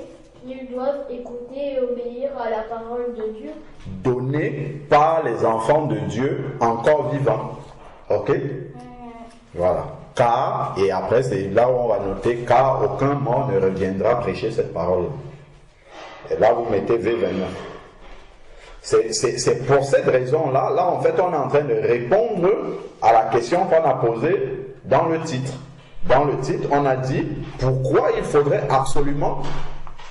ils doivent écouter et obéir à la parole de Dieu. Donnée par les enfants de Dieu encore vivants. Ok? Voilà. car, et après c'est là où on va noter, car aucun mort ne reviendra prêcher cette parole. Et là vous mettez V29. C'est pour cette raison-là, là en fait on est en train de répondre à la question qu'on a posée dans le titre. Dans le titre, on a dit pourquoi il faudrait absolument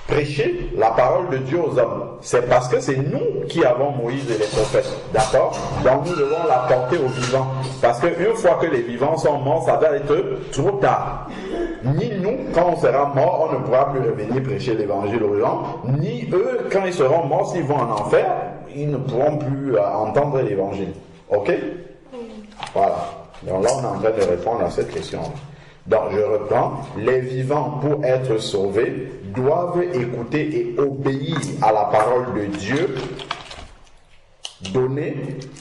prêcher la parole de Dieu aux hommes. C'est parce que c'est nous qui avons Moïse et les prophètes, d'accord? Donc nous devons la porter aux vivants. Parce qu'une fois que les vivants sont morts, ça va être trop tard. Ni nous, quand on sera mort, on ne pourra plus revenir prêcher l'évangile aux gens, ni eux, quand ils seront morts, s'ils vont en enfer, ils ne pourront plus entendre l'évangile. Ok? Voilà. Donc là, on est en train de répondre à cette question-là. Donc je reprends, les vivants pour être sauvés doivent écouter et obéir à la parole de Dieu donnée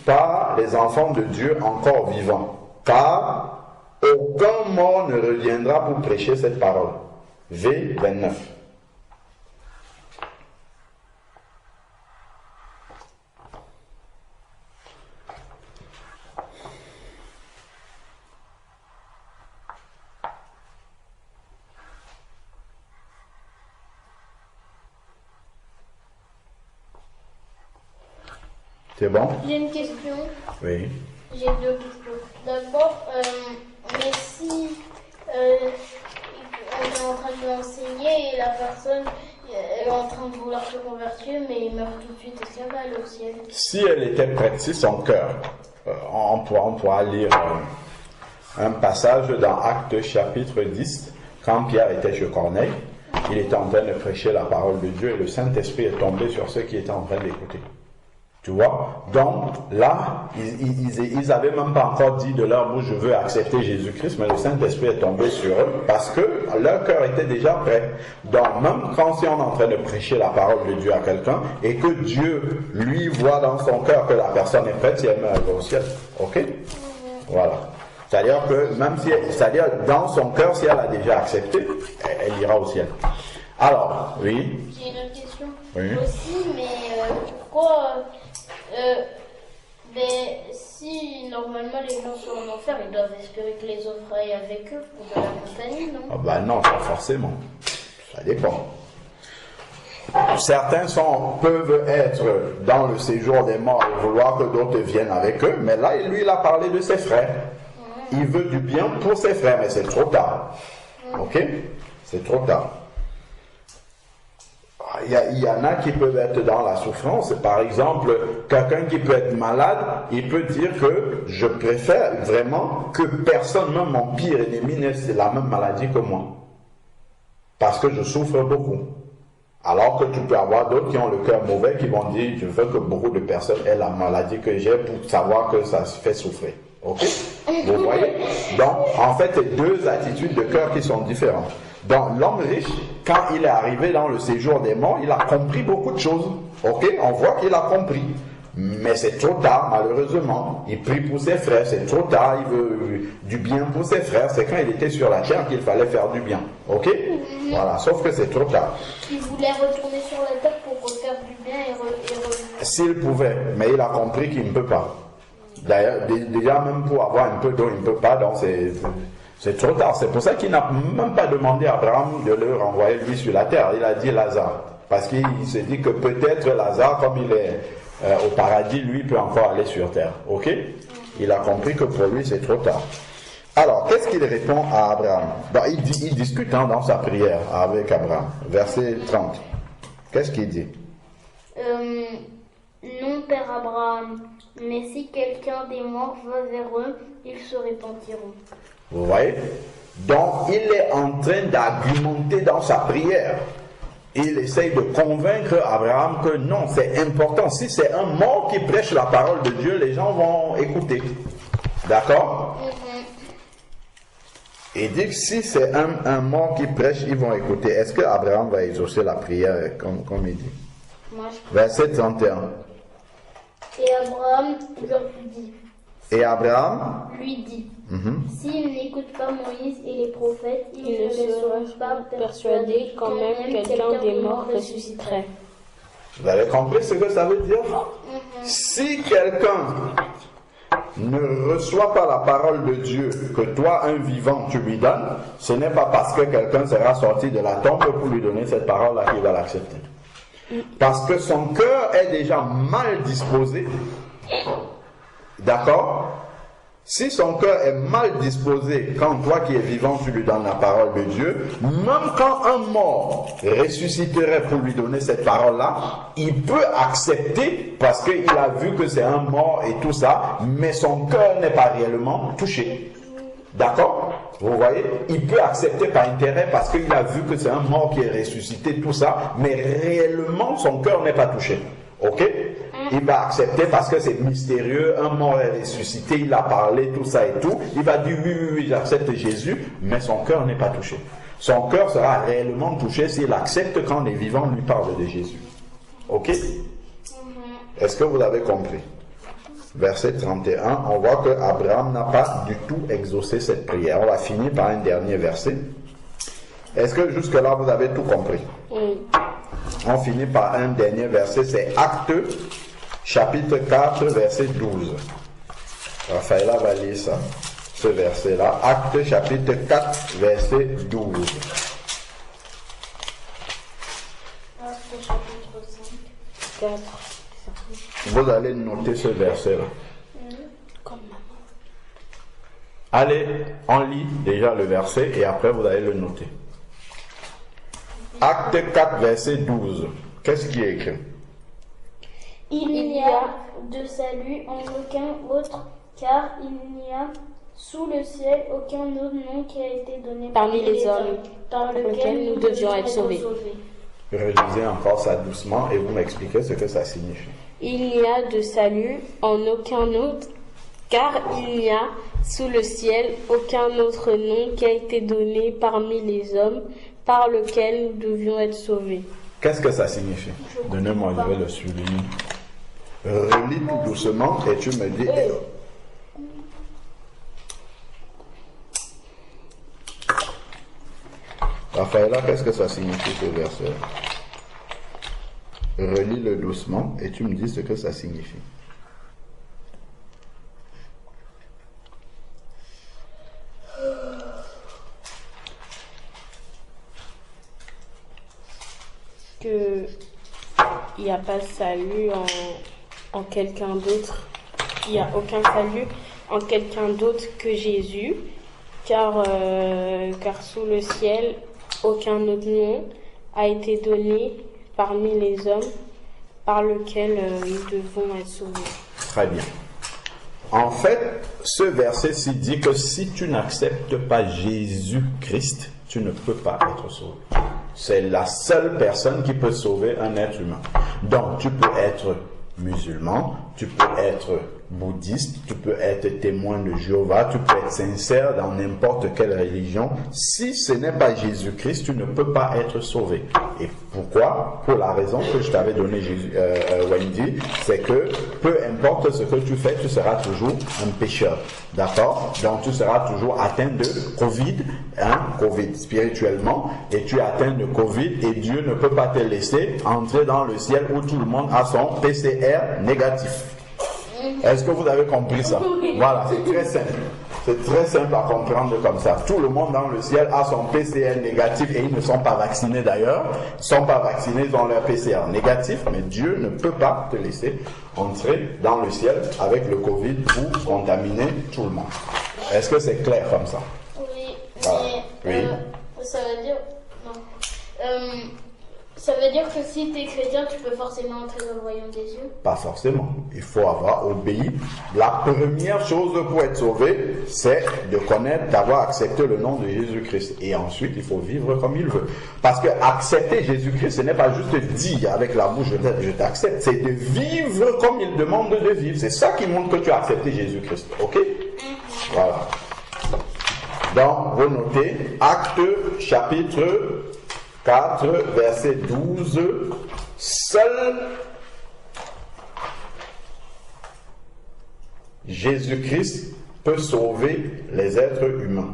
par les enfants de Dieu encore vivants, car aucun mort ne reviendra pour prêcher cette parole. V29. C'est bon? J'ai une question. Oui. J'ai deux questions. D'abord, mais si on est en train de l'enseigner et la personne est en train de vouloir se convertir, mais il meurt tout de suite, est-ce qu'elle va aller au ciel? Si elle était prête, si son cœur, on pourra lire un passage dans Actes chapitre 10, quand Pierre était chez Corneille, il était en train de prêcher la parole de Dieu et le Saint-Esprit est tombé sur ceux qui étaient en train d'écouter. Tu vois? Donc là, ils n'avaient même pas encore dit de leur bouche, je veux accepter Jésus-Christ, mais le Saint-Esprit est tombé sur eux parce que leur cœur était déjà prêt. Donc même quand si on est en train de prêcher la parole de Dieu à quelqu'un et que Dieu lui voit dans son cœur que la personne est prête, si elle meurt, elle va au ciel. Ok? Voilà. C'est-à-dire que même si, c'est-à-dire dans son cœur, si elle a déjà accepté, elle ira au ciel. Alors, oui. J'ai une autre question Oui. aussi, mais pourquoi si normalement les gens sont en enfer, ils doivent espérer que les autres aillent avec eux pour de la compagnie, non? Ah ben non, pas forcément. Ça dépend. Certains peuvent être dans le séjour des morts et vouloir que d'autres viennent avec eux, mais là, lui, il a parlé de ses frères. Il veut du bien pour ses frères, mais c'est trop tard. Ok? C'est trop tard. Il y en a qui peuvent être dans la souffrance. Par exemple, quelqu'un qui peut être malade, il peut dire que je préfère vraiment que personne, même mon pire ennemi, n'ait la même maladie que moi. Parce que je souffre beaucoup. Alors que tu peux avoir d'autres qui ont le cœur mauvais, qui vont dire, je veux que beaucoup de personnes aient la maladie que j'ai pour savoir que ça se fait souffrir. Ok? Vous voyez? Donc, en fait, c'est deux attitudes de cœur qui sont différentes. Donc, l'homme riche, quand il est arrivé dans le séjour des morts, il a compris beaucoup de choses. Ok? On voit qu'il a compris. Mais c'est trop tard, malheureusement. Il prie pour ses frères, c'est trop tard. Il veut du bien pour ses frères. C'est quand il était sur la terre qu'il fallait faire du bien. Ok? Voilà, sauf que c'est trop tard. Il voulait retourner sur la terre pour refaire du bien et revenir. S'il pouvait, mais il a compris qu'il ne peut pas. D'ailleurs, déjà même pour avoir un peu d'eau, il ne peut pas, donc c'est trop tard. C'est pour ça qu'il n'a même pas demandé à Abraham de le renvoyer lui sur la terre. Il a dit Lazare. Parce qu'il s'est dit que peut-être Lazare, comme il est au paradis, lui peut encore aller sur terre. Ok? Il a compris que pour lui c'est trop tard. Alors, qu'est-ce qu'il répond à Abraham? Il discute dans sa prière avec Abraham. Verset 30. Qu'est-ce qu'il dit? Non, Père Abraham, mais si quelqu'un des morts va vers eux, ils se repentiront. Vous voyez? Donc, il est en train d'argumenter dans sa prière. Il essaye de convaincre Abraham que non, c'est important. Si c'est un mort qui prêche la parole de Dieu, les gens vont écouter. D'accord? Et dit que si c'est un mort qui prêche, ils vont écouter. Est-ce que Abraham va exaucer la prière comme il dit? Verset 31. Et Abraham leur dit. Et Abraham lui dit. S'ils n'écoutent pas Moïse et les prophètes, ils ne seront pas persuadés quand même quelqu'un des morts ressusciterait. Vous avez compris ce que ça veut dire? Si quelqu'un ne reçoit pas la parole de Dieu que toi, un vivant, tu lui donnes, ce n'est pas parce que quelqu'un sera sorti de la tombe pour lui donner cette parole-là qu'il va l'accepter. Parce que son cœur est déjà mal disposé. D'accord? Si son cœur est mal disposé, quand toi qui es vivant, tu lui donnes la parole de Dieu, même quand un mort ressusciterait pour lui donner cette parole-là, il peut accepter parce qu'il a vu que c'est un mort et tout ça, mais son cœur n'est pas réellement touché. D'accord? Vous voyez? Il peut accepter par intérêt parce qu'il a vu que c'est un mort qui est ressuscité, tout ça, mais réellement son cœur n'est pas touché. Ok? Il va accepter parce que c'est mystérieux, un mort est ressuscité, il a parlé, tout ça et tout. Il va dire oui, j'accepte Jésus, mais son cœur n'est pas touché. Son cœur sera réellement touché s'il accepte quand les vivants lui parlent de Jésus. Ok? Est-ce que vous avez compris? Verset 31, on voit que Abraham n'a pas du tout exaucé cette prière. On va finir par un dernier verset. Est-ce que jusque-là vous avez tout compris? Oui. On finit par un dernier verset, c'est Actes, chapitre 4, verset 12. Raphaël va lire ça, ce verset-là. Actes, chapitre 4, verset 12. Actes, chapitre 5, 4. Vous allez noter ce verset-là. Allez, on lit déjà le verset et après vous allez le noter. Acte 4, verset 12. Qu'est-ce qui est écrit? Il n'y a de salut en aucun autre, car il n'y a sous le ciel aucun autre nom qui a été donné parmi les hommes par lequel nous devions être sauvés. Relisez encore ça doucement et vous m'expliquez ce que ça signifie. Il n'y a de salut en aucun autre, car il n'y a sous le ciel aucun autre nom qui a été donné parmi les hommes par lequel nous devions être sauvés. Qu'est-ce que ça signifie? Donnez-moi, je vais le souligner. Relis tout doucement et tu me dis. Raphaël, qu'est-ce que ça signifie ce verset? Relis-le doucement et tu me dis ce que ça signifie. Que il n'y a pas de salut en quelqu'un d'autre. Il n'y a aucun salut en quelqu'un d'autre que Jésus, car sous le ciel, aucun autre nom a été donné parmi les hommes par lequel nous devons être sauvés. Très bien. En fait, ce verset-ci dit que si tu n'acceptes pas Jésus-Christ, tu ne peux pas être sauvé. C'est la seule personne qui peut sauver un être humain. Donc, tu peux être musulman, tu peux être bouddhiste, tu peux être témoin de Jéhovah, tu peux être sincère dans n'importe quelle religion. Si ce n'est pas Jésus-Christ, tu ne peux pas être sauvé. Et pourquoi? Pour la raison que je t'avais donnée, Wendy, c'est que peu importe ce que tu fais, tu seras toujours un pécheur. D'accord? Donc tu seras toujours atteint de Covid, Covid spirituellement, et tu es atteint de Covid et Dieu ne peut pas te laisser entrer dans le ciel où tout le monde a son PCR négatif. Est-ce que vous avez compris ça? Voilà, c'est très simple. C'est très simple à comprendre comme ça. Tout le monde dans le ciel a son PCR négatif et ils ne sont pas vaccinés d'ailleurs. Ils ne sont pas vaccinés, ils ont leur PCR négatif, mais Dieu ne peut pas te laisser entrer dans le ciel avec le Covid pour contaminer tout le monde. Est-ce que c'est clair comme ça? Oui, voilà. Mais ça veut dire... Non. Ça veut dire que si tu es chrétien, tu peux forcément entrer dans le royaume des cieux? Pas forcément. Il faut avoir obéi. La première chose pour être sauvé, c'est de connaître, d'avoir accepté le nom de Jésus-Christ. Et ensuite, il faut vivre comme il veut. Parce que accepter Jésus-Christ, ce n'est pas juste dire avec la bouche, je t'accepte. C'est de vivre comme il demande de vivre. C'est ça qui montre que tu as accepté Jésus-Christ. Ok? Voilà. Donc, vous notez, Actes, chapitre 4, verset 12, seul Jésus-Christ peut sauver les êtres humains.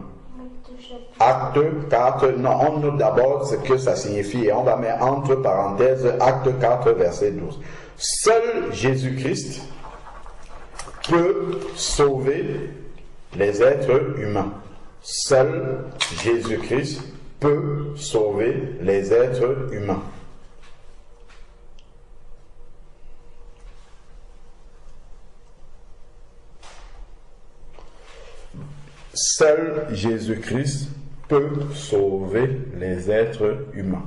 Acte 4, non, on note d'abord ce que ça signifie et on va mettre entre parenthèses Acte 4, verset 12. Seul Jésus-Christ peut sauver les êtres humains. Seul Jésus-Christ peut sauver les êtres humains. Seul Jésus-Christ peut sauver les êtres humains.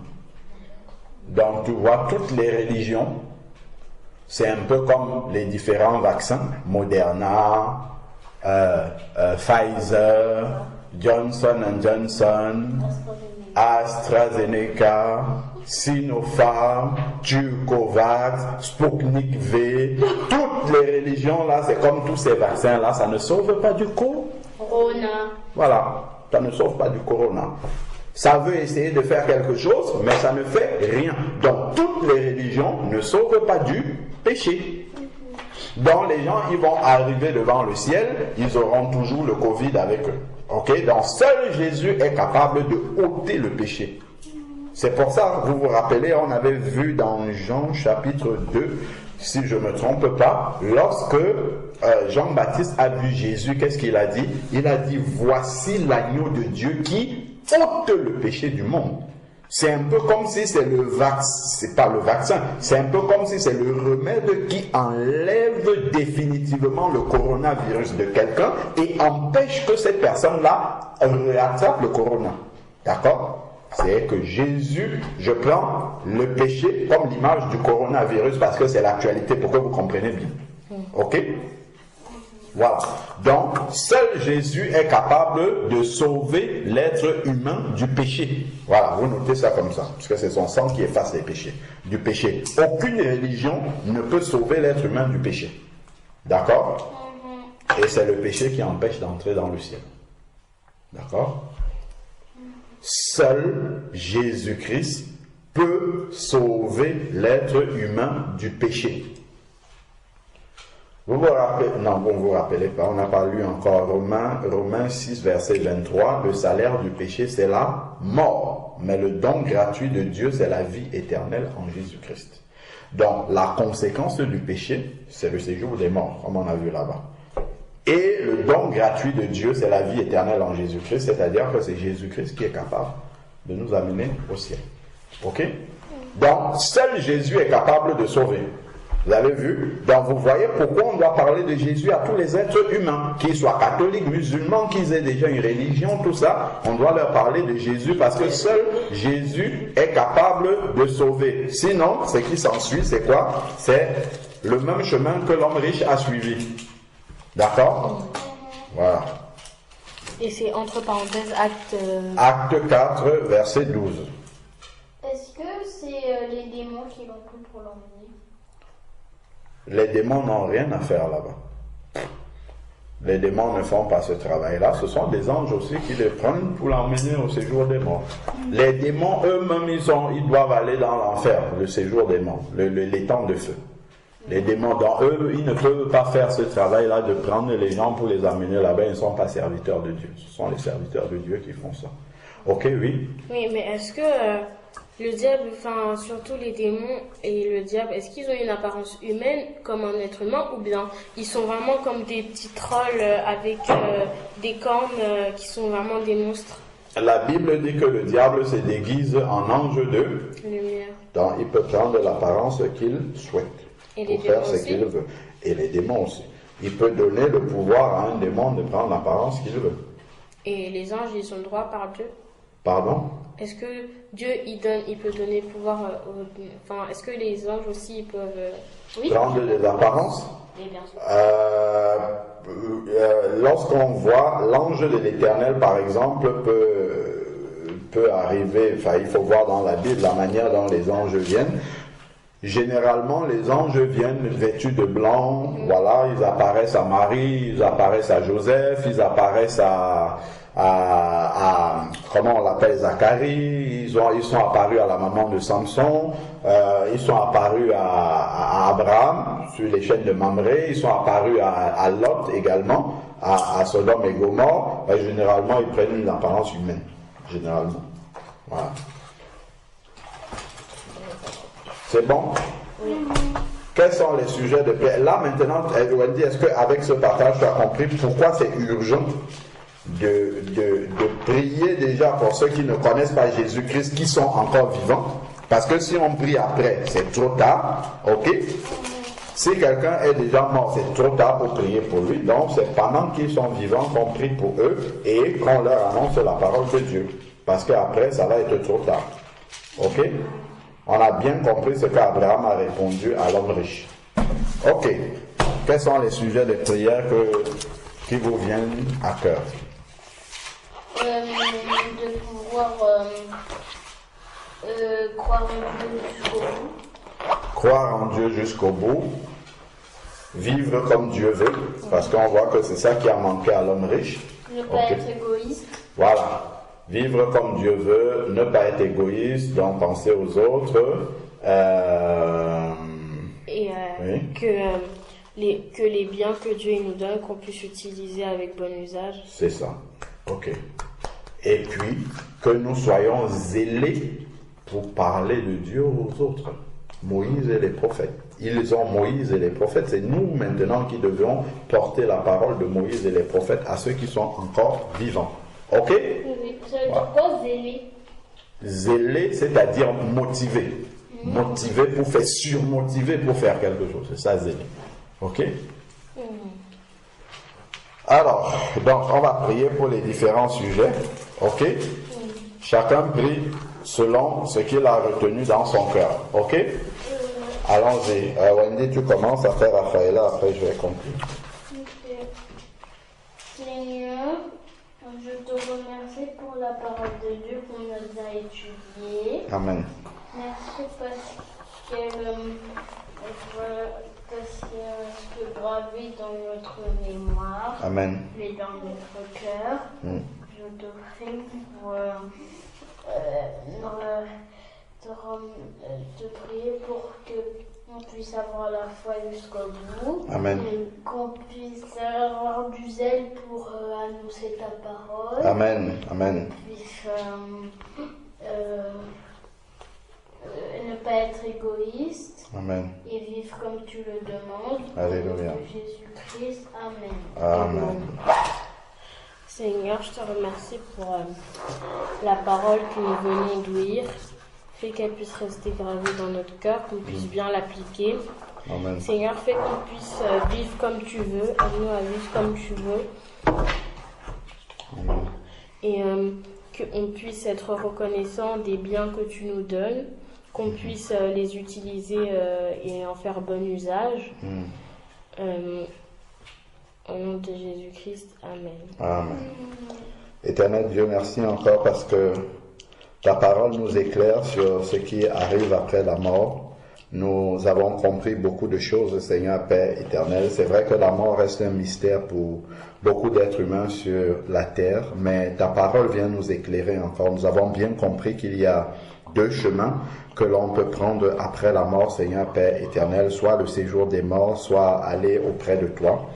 Donc tu vois, toutes les religions, c'est un peu comme les différents vaccins, Moderna, Pfizer, Johnson & Johnson, AstraZeneca, Sinopharm, Turcovax, Sputnik V, toutes les religions là, c'est comme tous ces vaccins là, ça ne sauve pas du Corona. Voilà, ça ne sauve pas du corona. Ça veut essayer de faire quelque chose, mais ça ne fait rien. Donc toutes les religions ne sauvent pas du péché. Donc les gens, ils vont arriver devant le ciel, ils auront toujours le Covid avec eux. Ok, donc seul Jésus est capable de ôter le péché. C'est pour ça, vous vous rappelez, on avait vu dans Jean chapitre 2, si je ne me trompe pas, lorsque Jean-Baptiste a vu Jésus, qu'est-ce qu'il a dit? Il a dit, voici l'agneau de Dieu qui ôte le péché du monde. C'est un peu comme si c'est le vaccin, c'est pas le vaccin, c'est un peu comme si c'est le remède qui enlève définitivement le coronavirus de quelqu'un et empêche que cette personne-là réattrape le corona. D'accord? C'est que Jésus, je prends le péché comme l'image du coronavirus parce que c'est l'actualité pour que vous compreniez bien. Ok? Voilà. Donc, seul Jésus est capable de sauver l'être humain du péché. Voilà, vous notez ça comme ça, parce que c'est son sang qui efface les péchés. Du péché. Aucune religion ne peut sauver l'être humain du péché. D'accord? Et c'est le péché qui empêche d'entrer dans le ciel. D'accord? Seul Jésus-Christ peut sauver l'être humain du péché. Vous vous rappelez, non, vous ne vous rappelez pas, on n'a pas lu encore Romains 6, verset 23, le salaire du péché, c'est la mort, mais le don gratuit de Dieu, c'est la vie éternelle en Jésus-Christ. Donc, la conséquence du péché, c'est le séjour des morts, comme on a vu là-bas. Et le don gratuit de Dieu, c'est la vie éternelle en Jésus-Christ, c'est-à-dire que c'est Jésus-Christ qui est capable de nous amener au ciel. Ok? Donc, seul Jésus est capable de sauver. Vous avez vu? Donc vous voyez pourquoi on doit parler de Jésus à tous les êtres humains, qu'ils soient catholiques, musulmans, qu'ils aient déjà une religion, tout ça, on doit leur parler de Jésus parce que seul Jésus est capable de sauver. Sinon, ce qui s'ensuit, c'est quoi? C'est le même chemin que l'homme riche a suivi. D'accord? Voilà. Et c'est entre parenthèses Acte 4, verset 12. Est-ce que c'est les démons qui l'ont pris pour l'emmener? Les démons n'ont rien à faire là-bas. Les démons ne font pas ce travail-là. Ce sont des anges aussi qui les prennent pour l'emmener au séjour des morts. Les démons eux-mêmes, ils doivent aller dans l'enfer, le séjour des morts, les temps de feu. Les démons, dans eux, ils ne peuvent pas faire ce travail-là de prendre les gens pour les amener là-bas. Ils ne sont pas serviteurs de Dieu. Ce sont les serviteurs de Dieu qui font ça. Ok, oui? Oui, mais est-ce que le diable, enfin surtout les démons et le diable, est-ce qu'ils ont une apparence humaine comme un être humain ou bien ils sont vraiment comme des petits trolls avec des cornes qui sont vraiment des monstres? La Bible dit que le diable se déguise en ange de lumière. Donc il peut prendre l'apparence qu'il souhaite pour faire ce qu'il veut. Et les démons aussi. Il peut donner le pouvoir à un démon de prendre l'apparence qu'il veut. Et les anges, ils ont le droit par Dieu? Pardon? Est-ce que Dieu, il peut donner pouvoir enfin, est-ce que les anges aussi, ils peuvent... Oui. Prendre des apparences? Oui, bien sûr. Lorsqu'on voit l'ange de l'Éternel, par exemple, peut arriver, enfin, il faut voir dans la Bible la manière dont les anges viennent. Généralement, les anges viennent vêtus de blanc, voilà, ils apparaissent à Marie, ils apparaissent à Joseph, ils apparaissent à comment on l'appelle, Zacharie, ils sont apparus à la maman de Samson, ils sont apparus à Abraham sur les chaînes de Mamré, ils sont apparus à Lot également, à Sodome et Gomorrhe. Généralement, ils prennent une apparence humaine, généralement. Voilà. C'est bon? Oui. quels sont les sujets de prière? Là maintenant, Wendy, est-ce qu'avec ce partage, tu as compris pourquoi c'est urgent de prier déjà pour ceux qui ne connaissent pas Jésus-Christ, qui sont encore vivants? Parce que si on prie après, c'est trop tard, ok? Si quelqu'un est déjà mort, c'est trop tard pour prier pour lui. Donc c'est pendant qu'ils sont vivants qu'on prie pour eux et qu'on leur annonce la parole de Dieu. Parce qu'après, ça va être trop tard. Ok? On a bien compris ce qu'Abraham a répondu à l'homme riche. Ok. Quels sont les sujets de prière qui vous viennent à cœur? De pouvoir croire en Dieu jusqu'au bout. Croire en Dieu jusqu'au bout. Vivre comme Dieu veut. Parce qu'on voit que c'est ça qui a manqué à l'homme riche. Ne pas être égoïste. Voilà. Vivre comme Dieu veut, ne pas être égoïste, donc penser aux autres. Oui. Que les biens que Dieu nous donne, qu'on puisse utiliser avec bon usage. C'est ça. Ok. Et puis, que nous soyons zélés pour parler de Dieu aux autres. Moïse et les prophètes. Ils ont Moïse et les prophètes. C'est nous maintenant qui devons porter la parole de Moïse et les prophètes à ceux qui sont encore vivants. Ok? Oui, ça veut dire quoi, zélé? Zélé, c'est-à-dire motivé. Motivé pour faire, surmotivé pour faire quelque chose. C'est ça, zélé. Ok? Alors, donc, on va prier pour les différents sujets. Ok? Chacun prie selon ce qu'il a retenu dans son cœur. Ok? Allons-y. Wendy, tu commences à faire Raphaël, après je vais conclure. Seigneur, je te remercie pour la parole de Dieu qu'on nous a étudiée. Amen. Merci parce qu'elle reste gravée dans notre mémoire. Amen. Et dans notre cœur. Je te prie pour te prier pour qu'on puisse avoir la foi jusqu'au bout. Amen. Qu'on puisse avoir du zèle pour annoncer ta parole. Amen. Amen. Qu'on puisse ne pas être égoïste. Amen. Et vivre comme tu le demandes. Alléluia. De Jésus-Christ. Amen. Amen. Seigneur, je te remercie pour la parole que nous venons d'ouïr. Fais qu'elle puisse rester gravée dans notre cœur, qu'on puisse bien l'appliquer. Amen. Seigneur, fais qu'on puisse vivre comme tu veux, aide-nous à vivre comme tu veux. Amen. Et qu'on puisse être reconnaissant des biens que tu nous donnes, qu'on puisse les utiliser et en faire bon usage. Au nom de Jésus-Christ, Amen. Amen. Éternel Dieu, merci encore parce que ta parole nous éclaire sur ce qui arrive après la mort. Nous avons compris beaucoup de choses, Seigneur Père éternel. C'est vrai que la mort reste un mystère pour beaucoup d'êtres humains sur la terre, mais ta parole vient nous éclairer encore. Nous avons bien compris qu'il y a deux chemins que l'on peut prendre après la mort, Seigneur Père éternel, soit le séjour des morts, soit aller auprès de toi.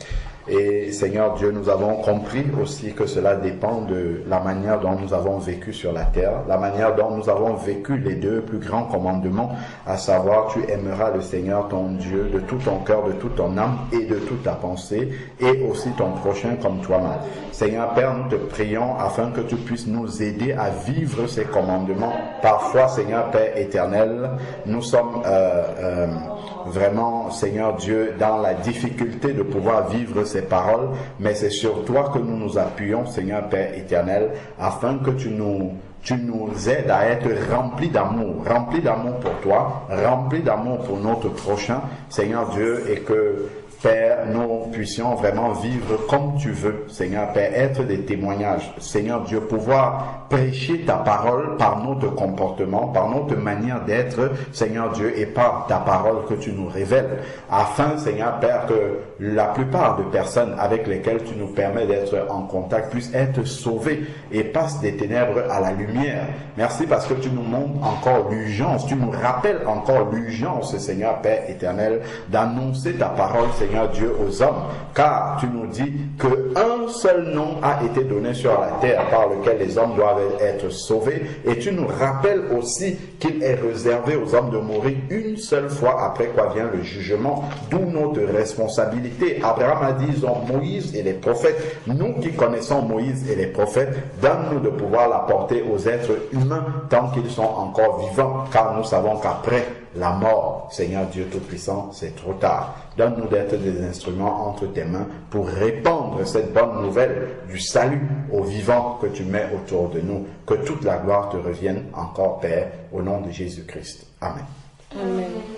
Et Seigneur Dieu, nous avons compris aussi que cela dépend de la manière dont nous avons vécu sur la terre, la manière dont nous avons vécu les deux plus grands commandements, à savoir tu aimeras le Seigneur ton Dieu de tout ton cœur, de toute ton âme et de toute ta pensée, et aussi ton prochain comme toi-même. Seigneur Père, nous te prions afin que tu puisses nous aider à vivre ces commandements. Parfois, Seigneur Père éternel, nous sommes vraiment, Seigneur Dieu, dans la difficulté de pouvoir vivre ces paroles, mais c'est sur toi que nous nous appuyons, Seigneur Père éternel, afin que tu nous aides à être remplis d'amour pour toi, remplis d'amour pour notre prochain, Seigneur Dieu, et que Père, nous puissions vraiment vivre comme tu veux, Seigneur Père, être des témoignages, Seigneur Dieu, pouvoir prêcher ta parole par notre comportement, par notre manière d'être, Seigneur Dieu, et par ta parole que tu nous révèles, afin, Seigneur Père, que la plupart de personnes avec lesquelles tu nous permets d'être en contact puissent être sauvées et passent des ténèbres à la lumière. Merci parce que tu nous montres encore l'urgence, tu nous rappelles encore l'urgence, Seigneur Père éternel, d'annoncer ta parole, Seigneur Dieu, aux hommes, car tu nous dis que un seul nom a été donné sur la terre par lequel les hommes doivent être sauvés. Et tu nous rappelles aussi qu'il est réservé aux hommes de mourir une seule fois, après quoi vient le jugement, d'où notre responsabilité. Abraham a dit, ils ont Moïse et les prophètes. Nous qui connaissons Moïse et les prophètes, donne-nous de pouvoir l'apporter aux êtres humains tant qu'ils sont encore vivants, car nous savons qu'après la mort, Seigneur Dieu Tout-Puissant, c'est trop tard. Donne-nous d'être des instruments entre tes mains pour répandre cette bonne nouvelle du salut aux vivants que tu mets autour de nous. Que toute la gloire te revienne encore, Père, au nom de Jésus-Christ. Amen. Amen.